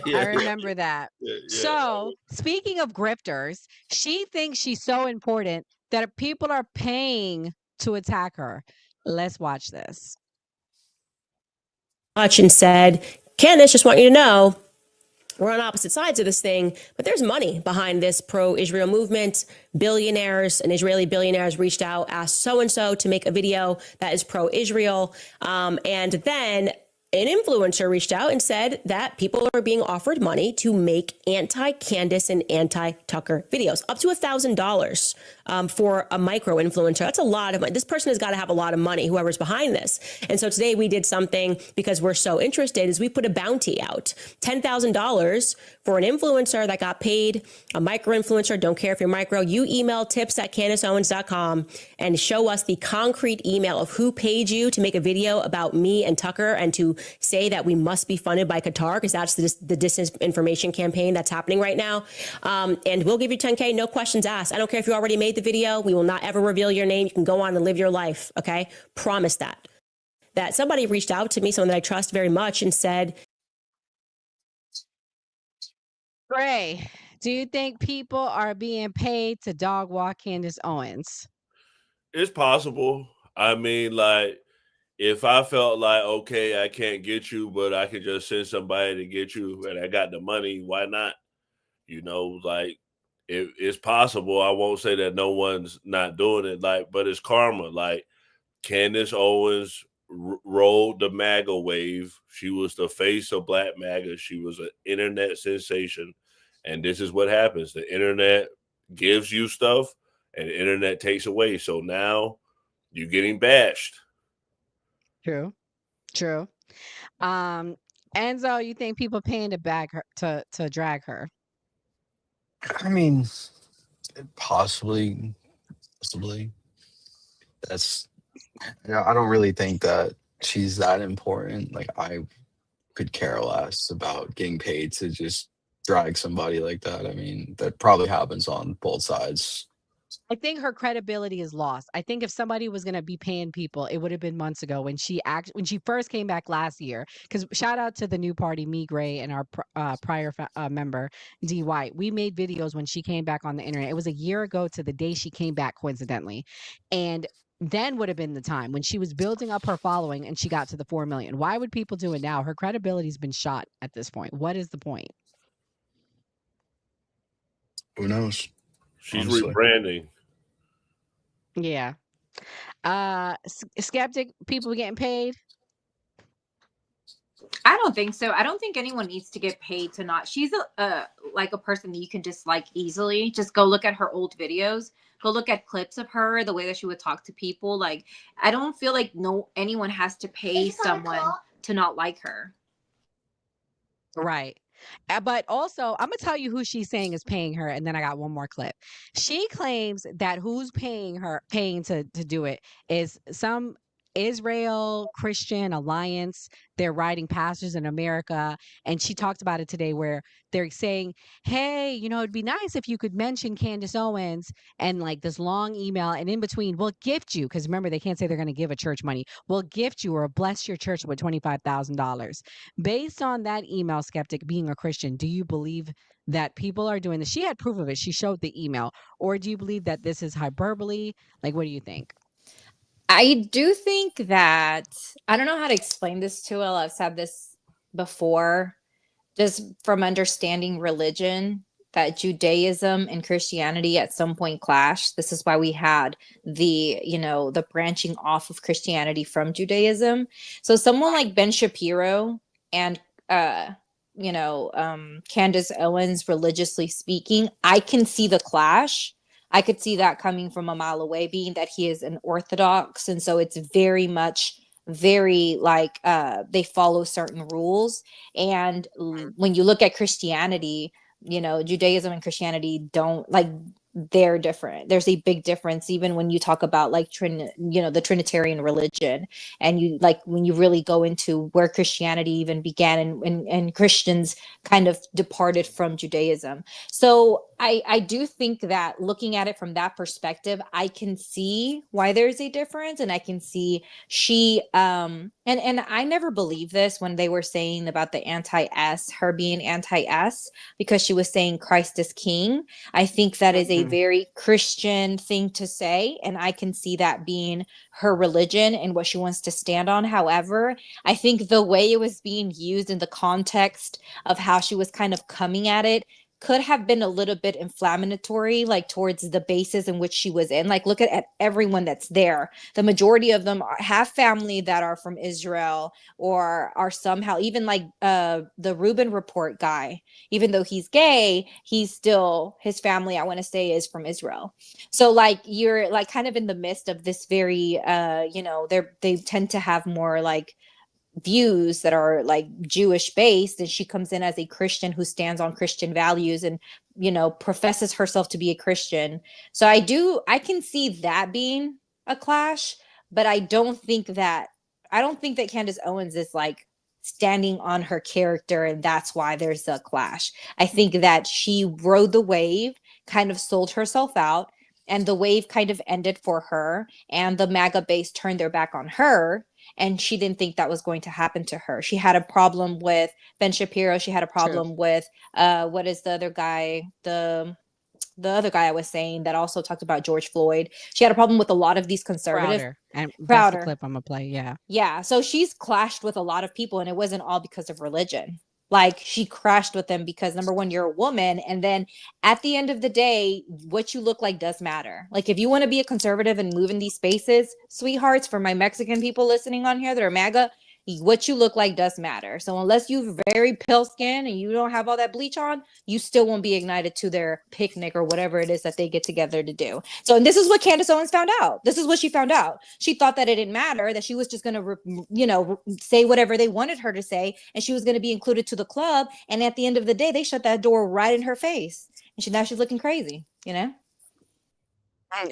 I remember that. So, speaking of grifters, she thinks she's so important that people are paying to attack her. Let's watch this. And said, "Candace, just want you to know, we're on opposite sides of this thing, but there's money behind this pro-Israel movement. Billionaires and Israeli billionaires reached out, asked so-and-so to make a video that is pro-Israel. And then an influencer reached out and said that people are being offered money to make anti-Candace and anti-Tucker videos, up to $1,000 for a micro influencer. That's a lot of money. This person has got to have a lot of money, whoever's behind this. And so today we did something because we're so interested is we put a bounty out, $10,000 for an influencer that got paid, a micro influencer. Don't care if you're micro. You email tips@CandaceOwens.com and show us the concrete email of who paid you to make a video about me and Tucker and to say that we must be funded by Qatar, because that's the disinformation campaign that's happening right now. And we'll give you $10K, no questions asked. I don't care if you already made the video. We will not ever reveal your name. You can go on and live your life. Okay. Promise that. That somebody reached out to me, someone that I trust very much, and said, Gray, do you think people are being paid to dog walk Candace Owens? It's possible. I mean, like, if I felt like, okay, I can't get you, but I can just send somebody to get you and I got the money, why not? You know, like, it's possible. I won't say that no one's not doing it, like, but it's karma. Like, Candace Owens rode the MAGA wave. She was the face of Black MAGA. She was an internet sensation. And this is what happens. The internet gives you stuff and the internet takes away. So now you're getting bashed. True. Enzo, you think people paying to bag her to drag her? I mean, possibly. That's, I don't really think that she's that important. Like, I could care less about getting paid to just drag somebody like that. I mean, that probably happens on both sides. I think her credibility is lost. I think if somebody was going to be paying people, it would have been months ago when she first came back last year. Because shout out to the new party, Me Gray, and our prior member D White. We made videos when she came back on the internet. It was a year ago to the day she came back, coincidentally, and then would have been the time when she was building up her following and she got to the 4 million. Why would people do it now? Her credibility's been shot at this point. What is the point? Who knows? She's rebranding. Yeah. Skeptic, people getting paid? I don't think so. I don't think anyone needs to get paid to not. She's like a person that you can dislike easily. Just go look at her old videos. Go look at clips of her, the way that she would talk to people. Like, I don't feel like anyone has to pay someone to not like her. Right. But also, I'm going to tell you who she's saying is paying her, and then I got one more clip. She claims that who's paying to do it is some Israel Christian Alliance. They're writing pastors in America. And she talked about it today where they're saying, hey, it'd be nice if you could mention Candace Owens, and like this long email. And in between, we'll gift you. Because remember, they can't say they're going to give a church money. We'll gift you or bless your church with $25,000. Based on that email, Skeptic, being a Christian, do you believe that people are doing this? She had proof of it. She showed the email. Or do you believe that this is hyperbole? Like, what do you think? I do think that I don't know how to explain this to her. I've said this before, just from understanding religion, that Judaism and Christianity at some point clashed. This is why we had the branching off of Christianity from Judaism. So someone like Ben Shapiro and Candace Owens, religiously speaking, I can see the clash. I could see that coming from a mile away, being that he is an Orthodox. And so it's very much like they follow certain rules. And when you look at Christianity, Judaism and Christianity don't like, they're different. There's a big difference, even when you talk about like the Trinitarian religion, and you like when you really go into where Christianity even began, and Christians kind of departed from Judaism. So I do think that looking at it from that perspective, I can see why there's a difference, and I can see she and I never believed this when they were saying about the anti-S, her being anti-S because she was saying Christ is king. I think that is a very Christian thing to say, and I can see that being her religion and what she wants to stand on. However, I think the way it was being used in the context of how she was kind of coming at it could have been a little bit inflammatory, like towards the bases in which she was in. Like, look at everyone that's there. The majority of them have family that are from Israel, or are somehow, even like the Rubin Report guy, even though he's gay, he's still, his family, I want to say, is from Israel. So like, you're like kind of in the midst of this very they tend to have more like views that are like Jewish based, and she comes in as a Christian who stands on Christian values and professes herself to be a Christian. So I can see that being a clash, but I don't think that Candace Owens is like standing on her character, and that's why there's a clash. I think that she rode the wave, kind of sold herself out, and the wave kind of ended for her, and the MAGA base turned their back on her. And she didn't think that was going to happen to her. She had a problem with Ben Shapiro. She had a problem with what is the other guy? The other guy I was saying that also talked about George Floyd. She had a problem with a lot of these conservative. Crowder. And that's the clip I'm gonna play. Yeah. Yeah. So she's clashed with a lot of people, and it wasn't all because of religion. Like, she crashed with them because, number one, you're a woman, and then at the end of the day, what you look like does matter. Like, if you want to be a conservative and move in these spaces, sweethearts, for my Mexican people listening on here that are MAGA, what you look like does matter. So unless you're very pale skin and you don't have all that bleach on, you still won't be ignited to their picnic or whatever it is that they get together to do. So, and this is what Candace Owens found out. This is what she found out. She thought that it didn't matter, that she was just going to, say whatever they wanted her to say, and she was going to be included to the club. And at the end of the day, they shut that door right in her face. And now she's looking crazy,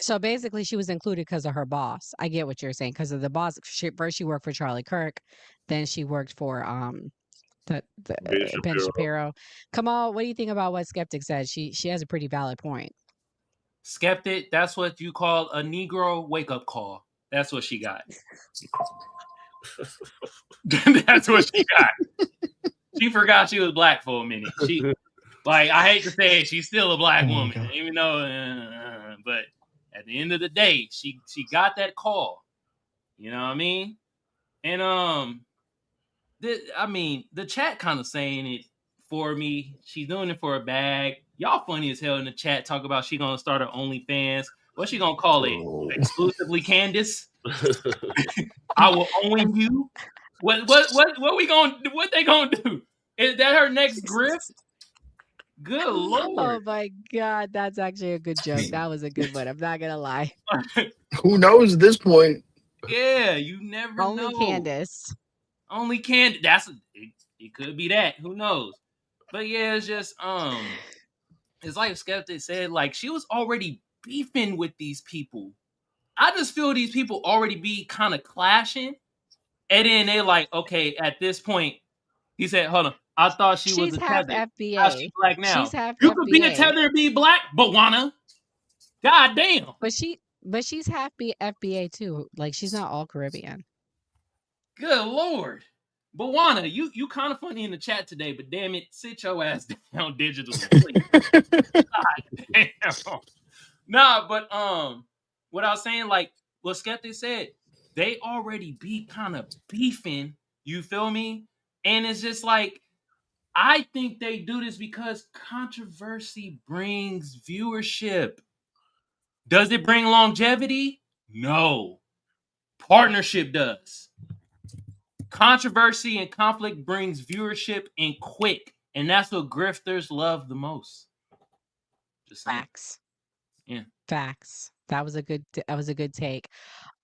So basically, she was included because of her boss. I get what you're saying, because of the boss. First, she worked for Charlie Kirk, then she worked for Ben Shapiro. Kamal, what do you think about what Skeptic said? She has a pretty valid point. Skeptic, that's what you call a Negro wake-up call. That's what she got. That's what she got. She forgot she was black for a minute. She, like, I hate to say it, she's still a black woman, even though, but at the end of the day, she got that call. You know what I mean? And the chat kind of saying it for me. She's doing it for a bag. Y'all funny as hell in the chat. Talk about she gonna start her OnlyFans. What's she gonna call it? Exclusively Candace. I will own you. What we gonna do? What they gonna do? Is that her next grift? Good Lord. Oh my God, that's actually a good joke. That was a good one. I'm not gonna lie. Who knows at this point? Yeah, you never know. Only Candace. Only Candace. It could be that. Who knows? But yeah, it's just it's like Skeptic said, like, she was already beefing with these people. I just feel these people already be kind of clashing, and then they like, okay, at this point, he said, hold on, I thought she was She's a half tether. How's she FBA. black She's now? half You could be a FBA. tether and be black, but wanna. God damn. But she's half FBA too. Like she's not all Caribbean. Good Lord. But Juana, you kind of funny in the chat today, but damn it, sit your ass down digitally, please. God damn. Nah, but what I was saying, like what Skeptic said, they already be kind of beefing, you feel me? And it's just like, I think they do this because controversy brings viewership. Does it bring longevity? No. Partnership does. Controversy and conflict brings viewership and quick, and that's what grifters love the most. Just saying. Facts. Yeah. Facts. That was a good take.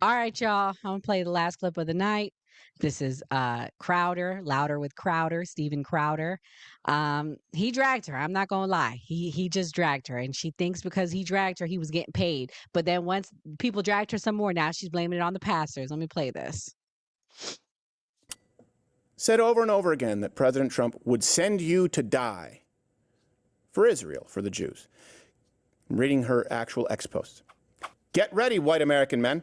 All right, y'all. I'm gonna play the last clip of the night. This is Crowder, Louder with Crowder, Steven Crowder. He dragged her. I'm not gonna lie. He just dragged her, and she thinks because he dragged her, he was getting paid. But then once people dragged her some more, now she's blaming it on the pastors. Let me play this. Said over and over again that President Trump would send you to die for Israel, for the Jews. I'm reading her actual ex-posts. Get ready, white American men.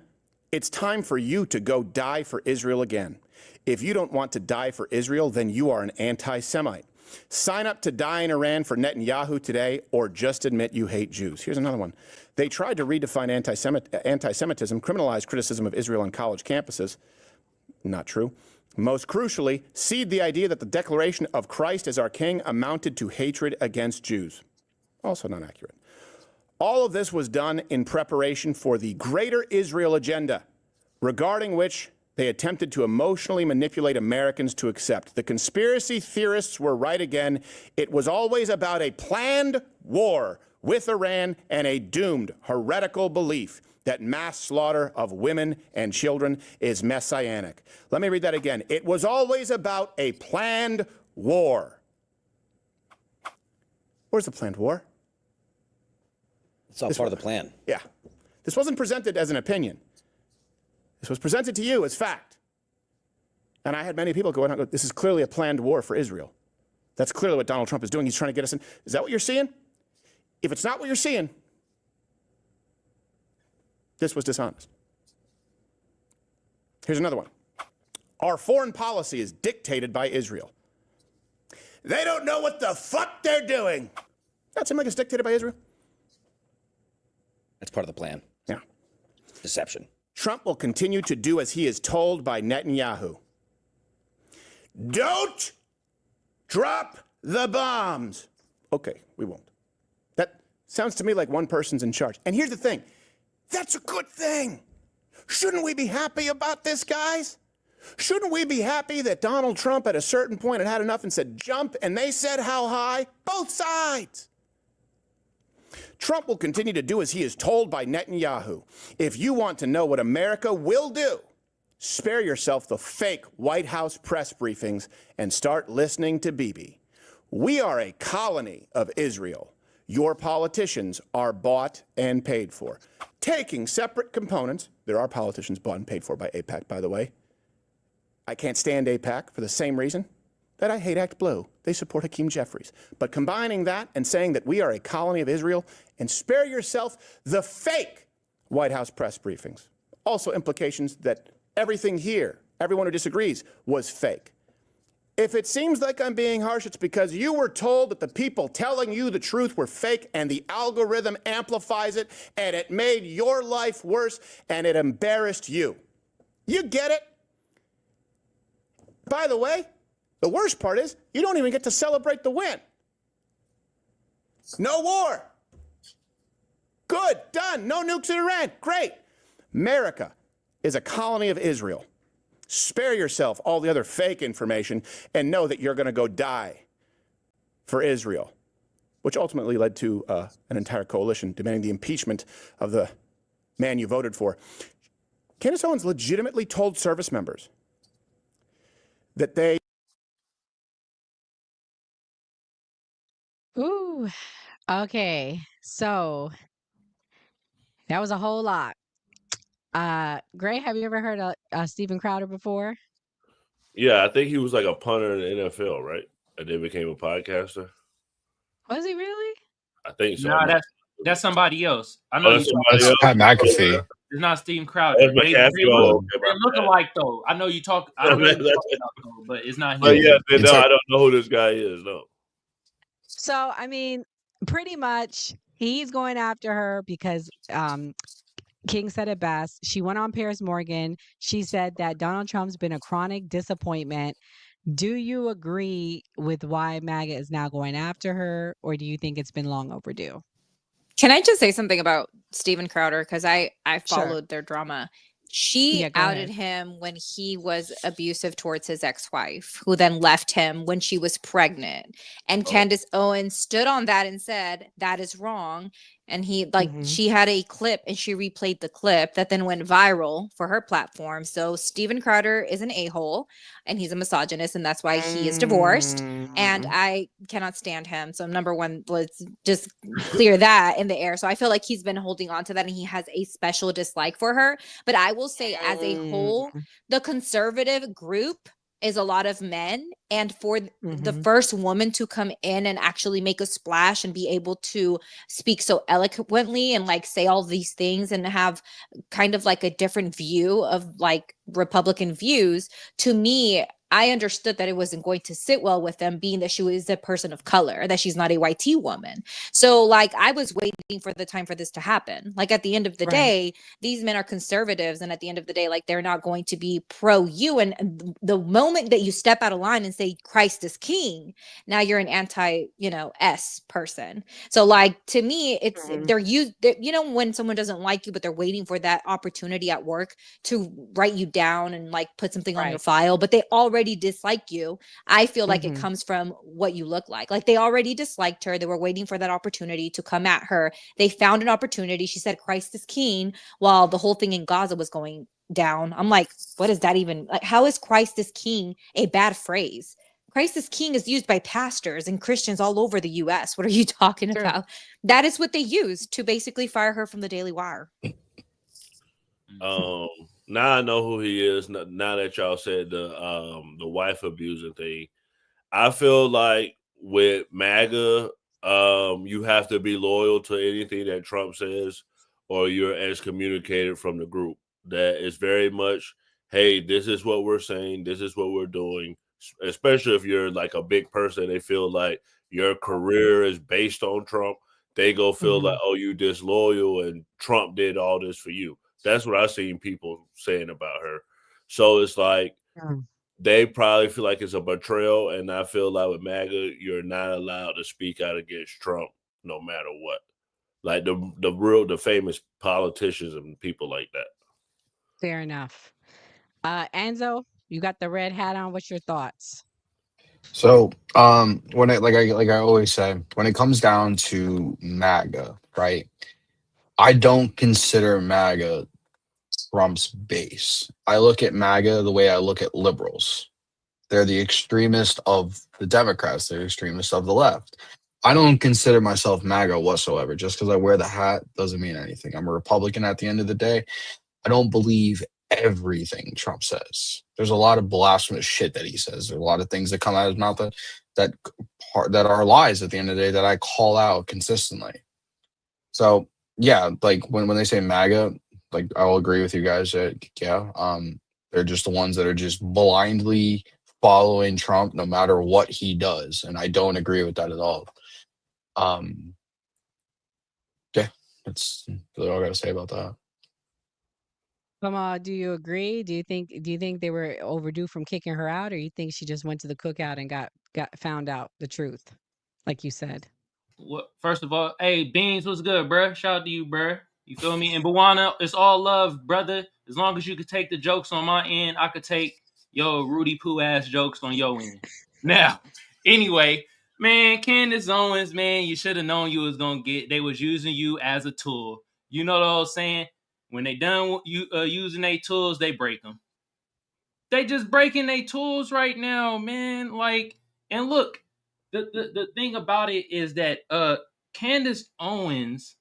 It's time for you to go die for Israel again. If you don't want to die for Israel, then you are an anti-Semite. Sign up to die in Iran for Netanyahu today, or just admit you hate Jews. Here's another one. They tried to redefine anti-Semitism, criminalize criticism of Israel on college campuses. Not true. Most crucially, seed the idea that the declaration of Christ as our king amounted to hatred against Jews. Also not accurate. All of this was done in preparation for the Greater Israel agenda, regarding which they attempted to emotionally manipulate Americans to accept. The conspiracy theorists were right again. It was always about a planned war with Iran and a doomed, heretical belief that mass slaughter of women and children is messianic. Let me read that again. It was always about a planned war. Where's the planned war? It's all part of the plan. Yeah. This wasn't presented as an opinion. This was presented to you as fact. And I had many people go, this is clearly a planned war for Israel. That's clearly what Donald Trump is doing. He's trying to get us in. Is that what you're seeing? If it's not what you're seeing, this was dishonest. Here's another one. Our foreign policy is dictated by Israel. They don't know what the fuck they're doing. That seem like it's dictated by Israel? That's part of the plan. Yeah. Deception. Trump will continue to do as he is told by Netanyahu. Don't drop the bombs. Okay, we won't. That sounds to me like one person's in charge. And here's the thing. That's a good thing. Shouldn't we be happy about this, guys? Shouldn't we be happy that Donald Trump at a certain point had enough and said jump, and they said how high? Both sides. Trump will continue to do as he is told by Netanyahu. If you want to know what America will do, spare yourself the fake White House press briefings and start listening to Bibi. We are a colony of Israel. Your politicians are bought and paid for. Taking separate components, there are politicians bought and paid for by AIPAC, by the way. I can't stand AIPAC for the same reason that I hate Act Blue. They support Hakeem Jeffries. But combining that and saying that we are a colony of Israel, and spare yourself the fake White House press briefings. Also implications that everything here, everyone who disagrees, was fake. If it seems like I'm being harsh, it's because you were told that the people telling you the truth were fake, and the algorithm amplifies it, and it made your life worse, and it embarrassed you. You get it? By the way, the worst part is you don't even get to celebrate the win. No war. Good, done. No nukes in Iran. Great. America is a colony of Israel. Spare yourself all the other fake information and know that you're going to go die for Israel, which ultimately led to an entire coalition demanding the impeachment of the man you voted for. Candace Owens legitimately told service members that they... Ooh, okay. So that was a whole lot. Gray, have you ever heard of Steven Crowder before? Yeah, I think he was like a punter in the NFL, right? And then became a podcaster. Was he really? I think so. Nah, that's somebody else. I know Oh, you that's talking somebody That's about. else. Pat McAfee. It's not Steven That's Crowder. They McAfee. Oh, okay, my look bad. alike though. I know you talk. I know you talking about though, but it's not But him. yeah, It's no, a- I don't know who this guy is. No. So, I mean, pretty much he's going after her because King said it best. She went on Piers Morgan. She said that Donald Trump's been a chronic disappointment. Do you agree with why MAGA is now going after her, or do you think it's been long overdue? Can I just say something about Steven Crowder? Because I Sure. followed their drama. She Yeah, go outed ahead. him when he was abusive towards his ex-wife, who then left him when she was pregnant. And Candace Owens stood on that and said, that is wrong. And she had a clip and she replayed the clip that then went viral for her platform. So Steven Crowder is an a-hole and he's a misogynist, and that's why he is divorced. And I cannot stand him. So number one, let's just clear that in the air. So I feel like he's been holding on to that and he has a special dislike for her. But I will say, as a whole, the conservative group is a lot of men, and for the first woman to come in and actually make a splash and be able to speak so eloquently and like say all these things and have kind of like a different view of like Republican views, to me, I understood that it wasn't going to sit well with them, being that she was a person of color, that she's not a white woman. So like I was waiting for the time for this to happen. Like at the end of the day, these men are conservatives, and at the end of the day, like they're not going to be pro you. And the moment that you step out of line and say Christ is king, now you're an anti, S person. So like to me, it's when someone doesn't like you, but they're waiting for that opportunity at work to write you down and like put something on your file, but they already dislike you. I feel like it comes from what you look like. Like they already disliked her. They were waiting for that opportunity to come at her. They found an opportunity. She said Christ is king while the whole thing in Gaza was going down. I'm like, what is that even? Like, how is Christ is king a bad phrase? Christ is king is used by pastors and Christians all over the US. What are you talking about? That is what they used to basically fire her from the Daily Wire. Now I know who he is. Now that y'all said the wife abusing thing, I feel like with MAGA, you have to be loyal to anything that Trump says, or you're excommunicated from the group. That is very much, hey, this is what we're saying, this is what we're doing. Especially if you're like a big person, they feel like your career is based on Trump. They go feel like, oh, you disloyal, and Trump did all this for you. That's what I've seen people saying about her. So it's like they probably feel like it's a betrayal, and I feel like with MAGA, you're not allowed to speak out against Trump no matter what. Like the famous politicians and people like that. Fair enough. Enzo, you got the red hat on. What's your thoughts? So, when I always say, when it comes down to MAGA, right? I don't consider MAGA Trump's base. I look at MAGA the way I look at liberals. They're the extremist of the Democrats. They're extremists of the left. I don't consider myself MAGA whatsoever. Just because I wear the hat doesn't mean anything. I'm a Republican at the end of the day. I don't believe everything Trump says. There's a lot of blasphemous shit that he says. There's a lot of things that come out of his mouth that are lies at the end of the day that I call out consistently. So yeah, like when they say MAGA, like I'll agree with you guys that they're just the ones that are just blindly following Trump no matter what he does, and I don't agree with that at all. Yeah, that's really all I gotta say about that. Do you agree? Do you think they were overdue from kicking her out, or you think she just went to the cookout and got found out the truth, like you said? Well, first of all, hey, Beans, what's good, bruh? Shout out to you, bruh. You feel me? And Bawana, it's all love, brother. As long as you could take the jokes on my end, I could take Rudy Poo ass jokes on your end. Now, anyway, man, Candace Owens, man, you should have known you was gonna get. They was using you as a tool. You know what I was saying? When they done using their tools, they break them. They just breaking their tools right now, man. Like, and look, the thing about it is that Candace Owens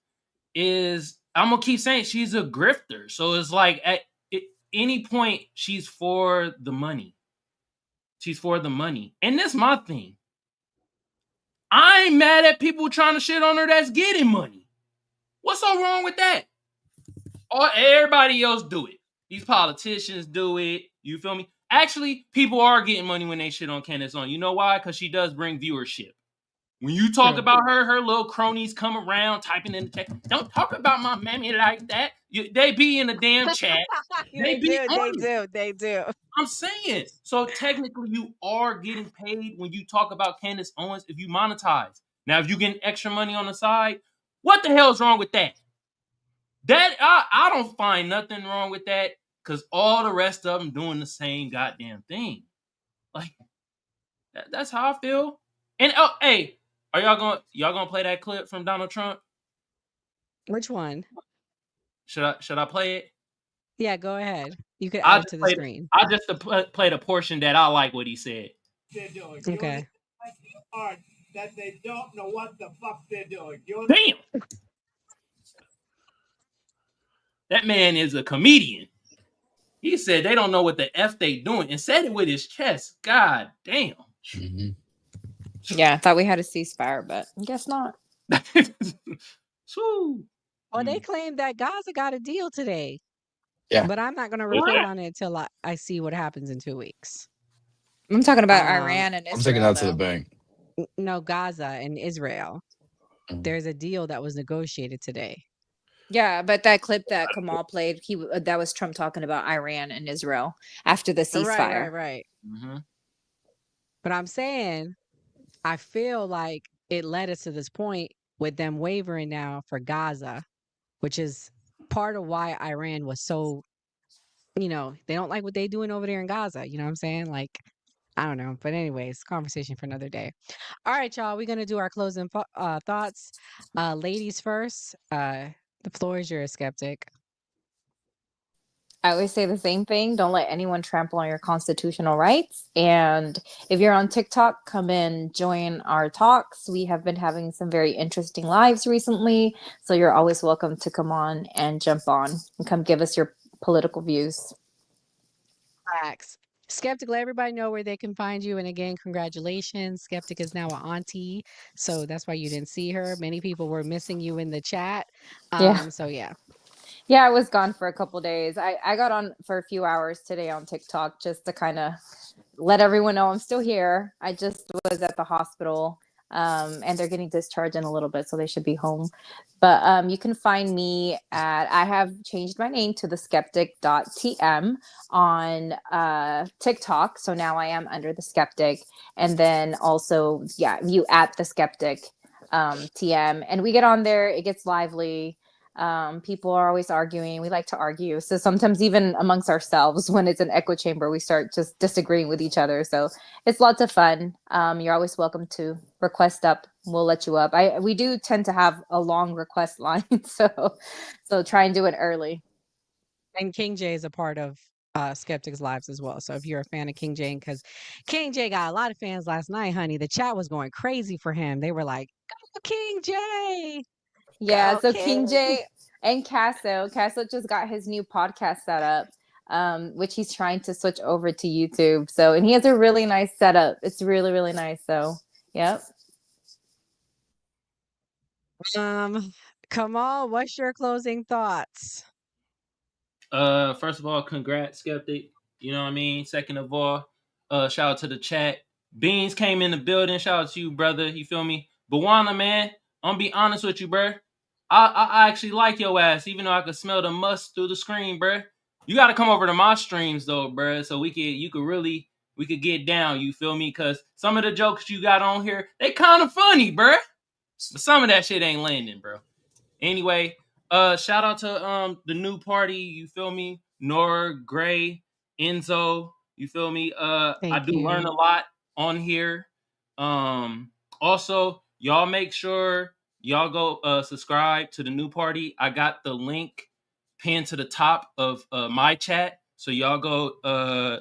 is I'm gonna keep saying she's a grifter. So it's like at any point she's for the money. She's for the money, and that's my thing. I ain't mad at people trying to shit on her that's getting money. What's so wrong with that? Or everybody else do it. These politicians do it. You feel me? Actually, people are getting money when they shit on Candace Owens. You know why? Because she does bring viewership. When you talk about her little cronies come around typing in the text. Don't talk about my mammy like that. They be in the damn chat. They do. I'm saying. So technically, you are getting paid when you talk about Candace Owens if you monetize. Now, if you getting extra money on the side, what the hell's wrong with that? That I don't find nothing wrong with that because all the rest of them doing the same goddamn thing. Like that's how I feel. And hey, are y'all gonna play that clip from Donald Trump? Which one? Should I play it? Yeah, go ahead. You could add it to the screen. I just played a portion that I like what he said. They're doing. Okay. That they don't know what the fuck they're doing. Damn. That man is a comedian. He said they don't know what the F they doing and said it with his chest. God damn. Mm-hmm. Yeah, I thought we had a ceasefire, but I guess not. Well, they claim that Gaza got a deal today. Yeah. But I'm not going to report on it until I see what happens in 2 weeks. I'm talking about Iran and Israel. I'm taking that to the bank. No, Gaza and Israel. Mm-hmm. There's a deal that was negotiated today. Yeah, but that clip that Kamal played, that was Trump talking about Iran and Israel after the ceasefire. Right. Mm-hmm. But I'm saying, I feel like it led us to this point with them wavering now for Gaza, which is part of why Iran was so, they don't like what they doing over there in Gaza. You know what I'm saying? Like, I don't know. But anyways, conversation for another day. All right, y'all. We're going to do our closing thoughts. Ladies first. The floor is yours, Skeptic. I always say the same thing. Don't let anyone trample on your constitutional rights. And if you're on TikTok, come in, join our talks. We have been having some very interesting lives recently. So you're always welcome to come on and jump on and come give us your political views. Facts. Skeptic, let everybody know where they can find you. And again, congratulations. Skeptic is now an auntie. So that's why you didn't see her. Many people were missing you in the chat. So yeah. Yeah, I was gone for a couple days. I got on for a few hours today on TikTok just to kind of let everyone know I'm still here. I just was at the hospital and they're getting discharged in a little bit, so they should be home. But you can find me I have changed my name to theskeptic.tm on TikTok. So now I am under The Skeptic. And then also, you at The Skeptic TM. And we get on there, it gets lively. People are always arguing. We like to argue. So sometimes even amongst ourselves, when it's an echo chamber, we start just disagreeing with each other. So it's lots of fun. You're always welcome to request up. We'll let you up. We do tend to have a long request line. So try and do it early. And King J is a part of Skeptics Lives as well. So if you're a fan of King J, because King J got a lot of fans last night, honey, the chat was going crazy for him. They were like, go King J. Yeah, so King J and Casso just got his new podcast set up, which he's trying to switch over to YouTube. So, and he has a really nice setup. It's really, really nice. So, yep. Kamal, what's your closing thoughts? First of all, congrats, Skeptic. You know what I mean? Second of all, shout out to the chat. Beans came in the building. Shout out to you, brother. You feel me? Bawana, man, I'm gonna be honest with you, bro. I actually like your ass, even though I could smell the must through the screen, bro. You got to come over to my streams though, bro, so we could get down. You feel me? Because some of the jokes you got on here, they kind of funny, bro. But some of that shit ain't landing, bro. Anyway, shout out to the new party. You feel me? Nora, Gray, Enzo. You feel me? I do learn a lot on here. Also, y'all make sure y'all go subscribe to the new party. I got the link pinned to the top of my chat. So y'all go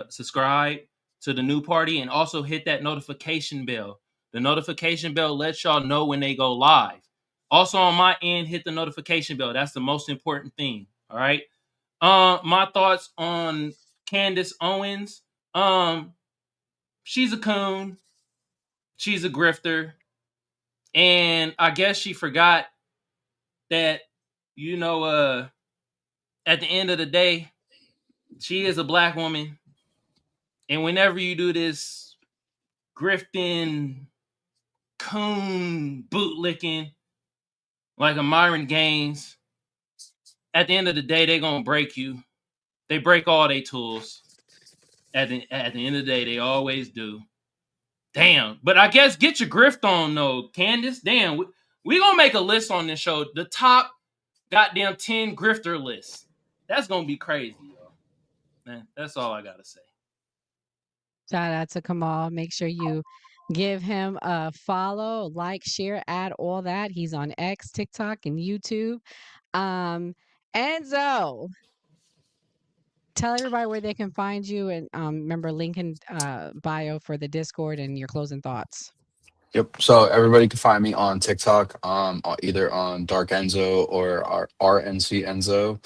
subscribe to the new party and also hit that notification bell. The notification bell lets y'all know when they go live. Also on my end, hit the notification bell. That's the most important thing. All right. My thoughts on Candace Owens. She's a coon. She's a grifter. And I guess she forgot that, at the end of the day, she is a black woman. And whenever you do this grifting, coon, bootlicking, like a Myron Gaines, at the end of the day, they're going to break you. They break all their tools. At the end of the day, they always do. Damn. But I guess get your grift on, though, Candace. Damn. We going to make a list on this show. The top goddamn 10 grifter lists. That's going to be crazy, yo. Man, that's all I got to say. Shout out to Kamal. Make sure you give him a follow, like, share, add all that. He's on X, TikTok, and YouTube. Enzo, tell everybody where they can find you, and remember, link in bio for the Discord and your closing thoughts. Yep. So everybody can find me on TikTok, either on Dark Enzo or RNC Enzo.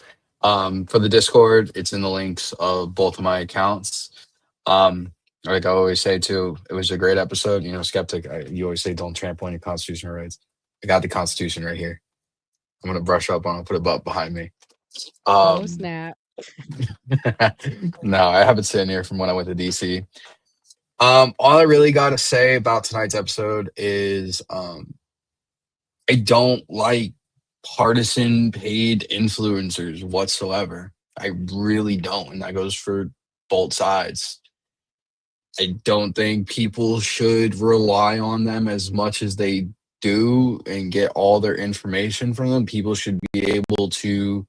For the Discord, it's in the links of both of my accounts. Like I always say too, it was a great episode. Skeptic, you always say don't trample on your constitutional rights. I got the Constitution right here. I'm gonna brush up on it, put it behind me. Oh snap! No, I have it sitting here from when I went to DC. All I really got to say about tonight's episode is I don't like partisan paid influencers whatsoever. I really don't. And that goes for both sides. I don't think people should rely on them as much as they do and get all their information from them. People should be able to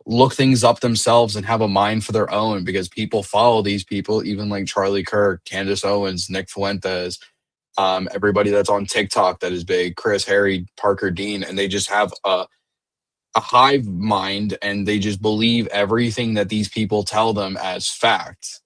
look things up themselves and have a mind for their own, because people follow these people, even like Charlie Kirk, Candace Owens, Nick Fuentes, everybody that's on TikTok that is big, Chris, Harry, Parker, Dean, and they just have a hive mind and they just believe everything that these people tell them as fact.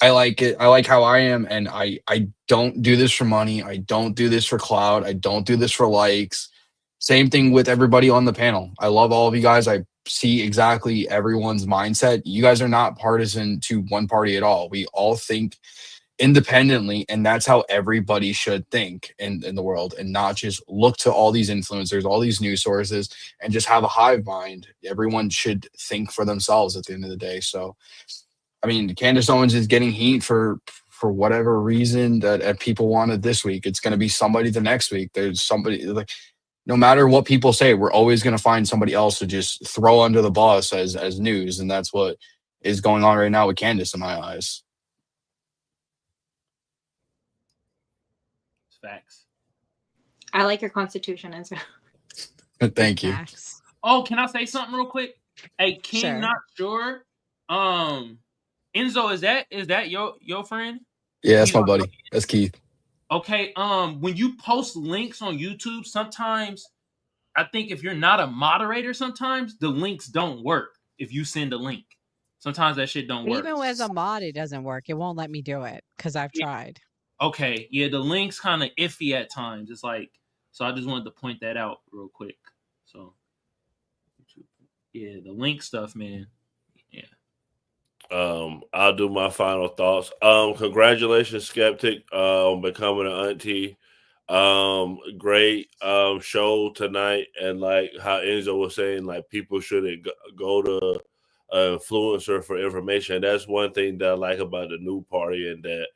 I like it. I like how I am, and I don't do this for money. I don't do this for clout. I don't do this for likes. Same thing with everybody on the panel. I love all of you guys. I see exactly everyone's mindset. You guys are not partisan to one party at all. We all think independently, and that's how everybody should think in the world, and not just look to all these influencers, all these news sources, and just have a hive mind. Everyone should think for themselves at the end of the day. So, I mean, Candace Owens is getting heat for whatever reason that people wanted this week. It's going to be somebody the next week. There's somebody, like, no matter what people say, we're always going to find somebody else to just throw under the bus as news. And that's what is going on right now with Candace in my eyes. Facts. I like your Constitution, Enzo. Thank you. Facts. Oh, can I say something real quick? Hey, King, Sure. not sure. Enzo, is that your friend? Yeah, that's my buddy. That's Keith. Okay. When you post links on YouTube, sometimes I think if you're not a moderator, sometimes the links don't work. If you send a link, sometimes that shit don't work. Even as a mod, it doesn't work. It won't let me do it because I've tried. Okay, yeah, the link's kind of iffy at times. It's like, so I just wanted to point that out real quick. So, yeah, the link stuff, man. Yeah. I'll do my final thoughts. Congratulations, Skeptic, on becoming an auntie. Great show tonight, and like how Enzo was saying, like people shouldn't go to influencer for information. That's one thing that I like about the new party, and that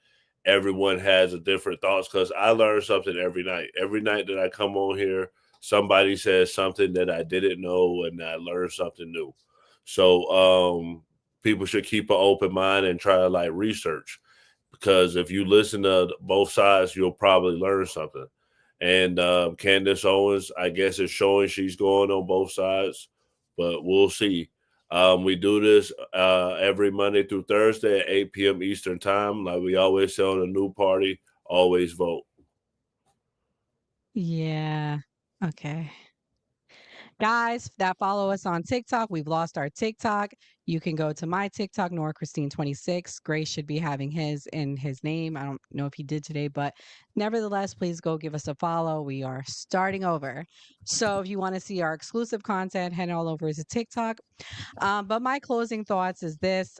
everyone has a different thoughts, because I learn something every night. Every night that I come on here, somebody says something that I didn't know, and I learned something new. So people should keep an open mind and try to like research, because if you listen to both sides, you'll probably learn something. And Candace Owens, I guess, is showing she's going on both sides, but we'll see. We do this every Monday through Thursday at 8 p.m. Eastern time. Like we always say on the new party, always vote. Yeah. Okay. Guys that follow us on TikTok, we've lost our TikTok. You can go to my TikTok, Nora Christine 26. Grace should be having his in his name. I don't know if he did today, but nevertheless, please go give us a follow. We are starting over. So if you want to see our exclusive content, head all over to TikTok. But my closing thoughts is this.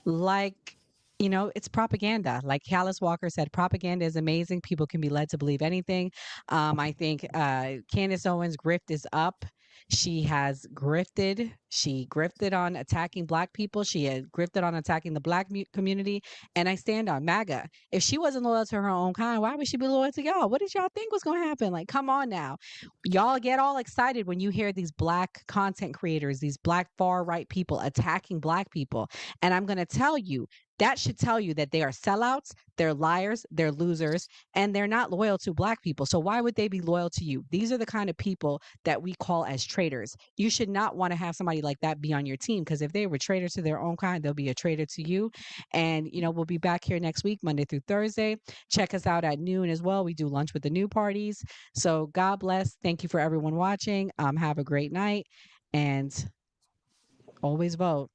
Like, it's propaganda. Like Callis Walker said, propaganda is amazing. People can be led to believe anything. I think Candace Owens' grift is up. She has grifted. She grifted on attacking Black people. She had grifted on attacking the Black community. And I stand on MAGA. If she wasn't loyal to her own kind, why would she be loyal to y'all? What did y'all think was going to happen? Like, come on now. Y'all get all excited when you hear these Black content creators, these Black far right people attacking Black people. And I'm going to tell you, that should tell you that they are sellouts, they're liars, they're losers, and they're not loyal to Black people. So why would they be loyal to you? These are the kind of people that we call as traitors. You should not want to have somebody like that be on your team, because if they were traitors to their own kind, they'll be a traitor to you. And, we'll be back here next week, Monday through Thursday. Check us out at noon as well. We do lunch with the new parties. So God bless. Thank you for everyone watching. Have a great night, and always vote.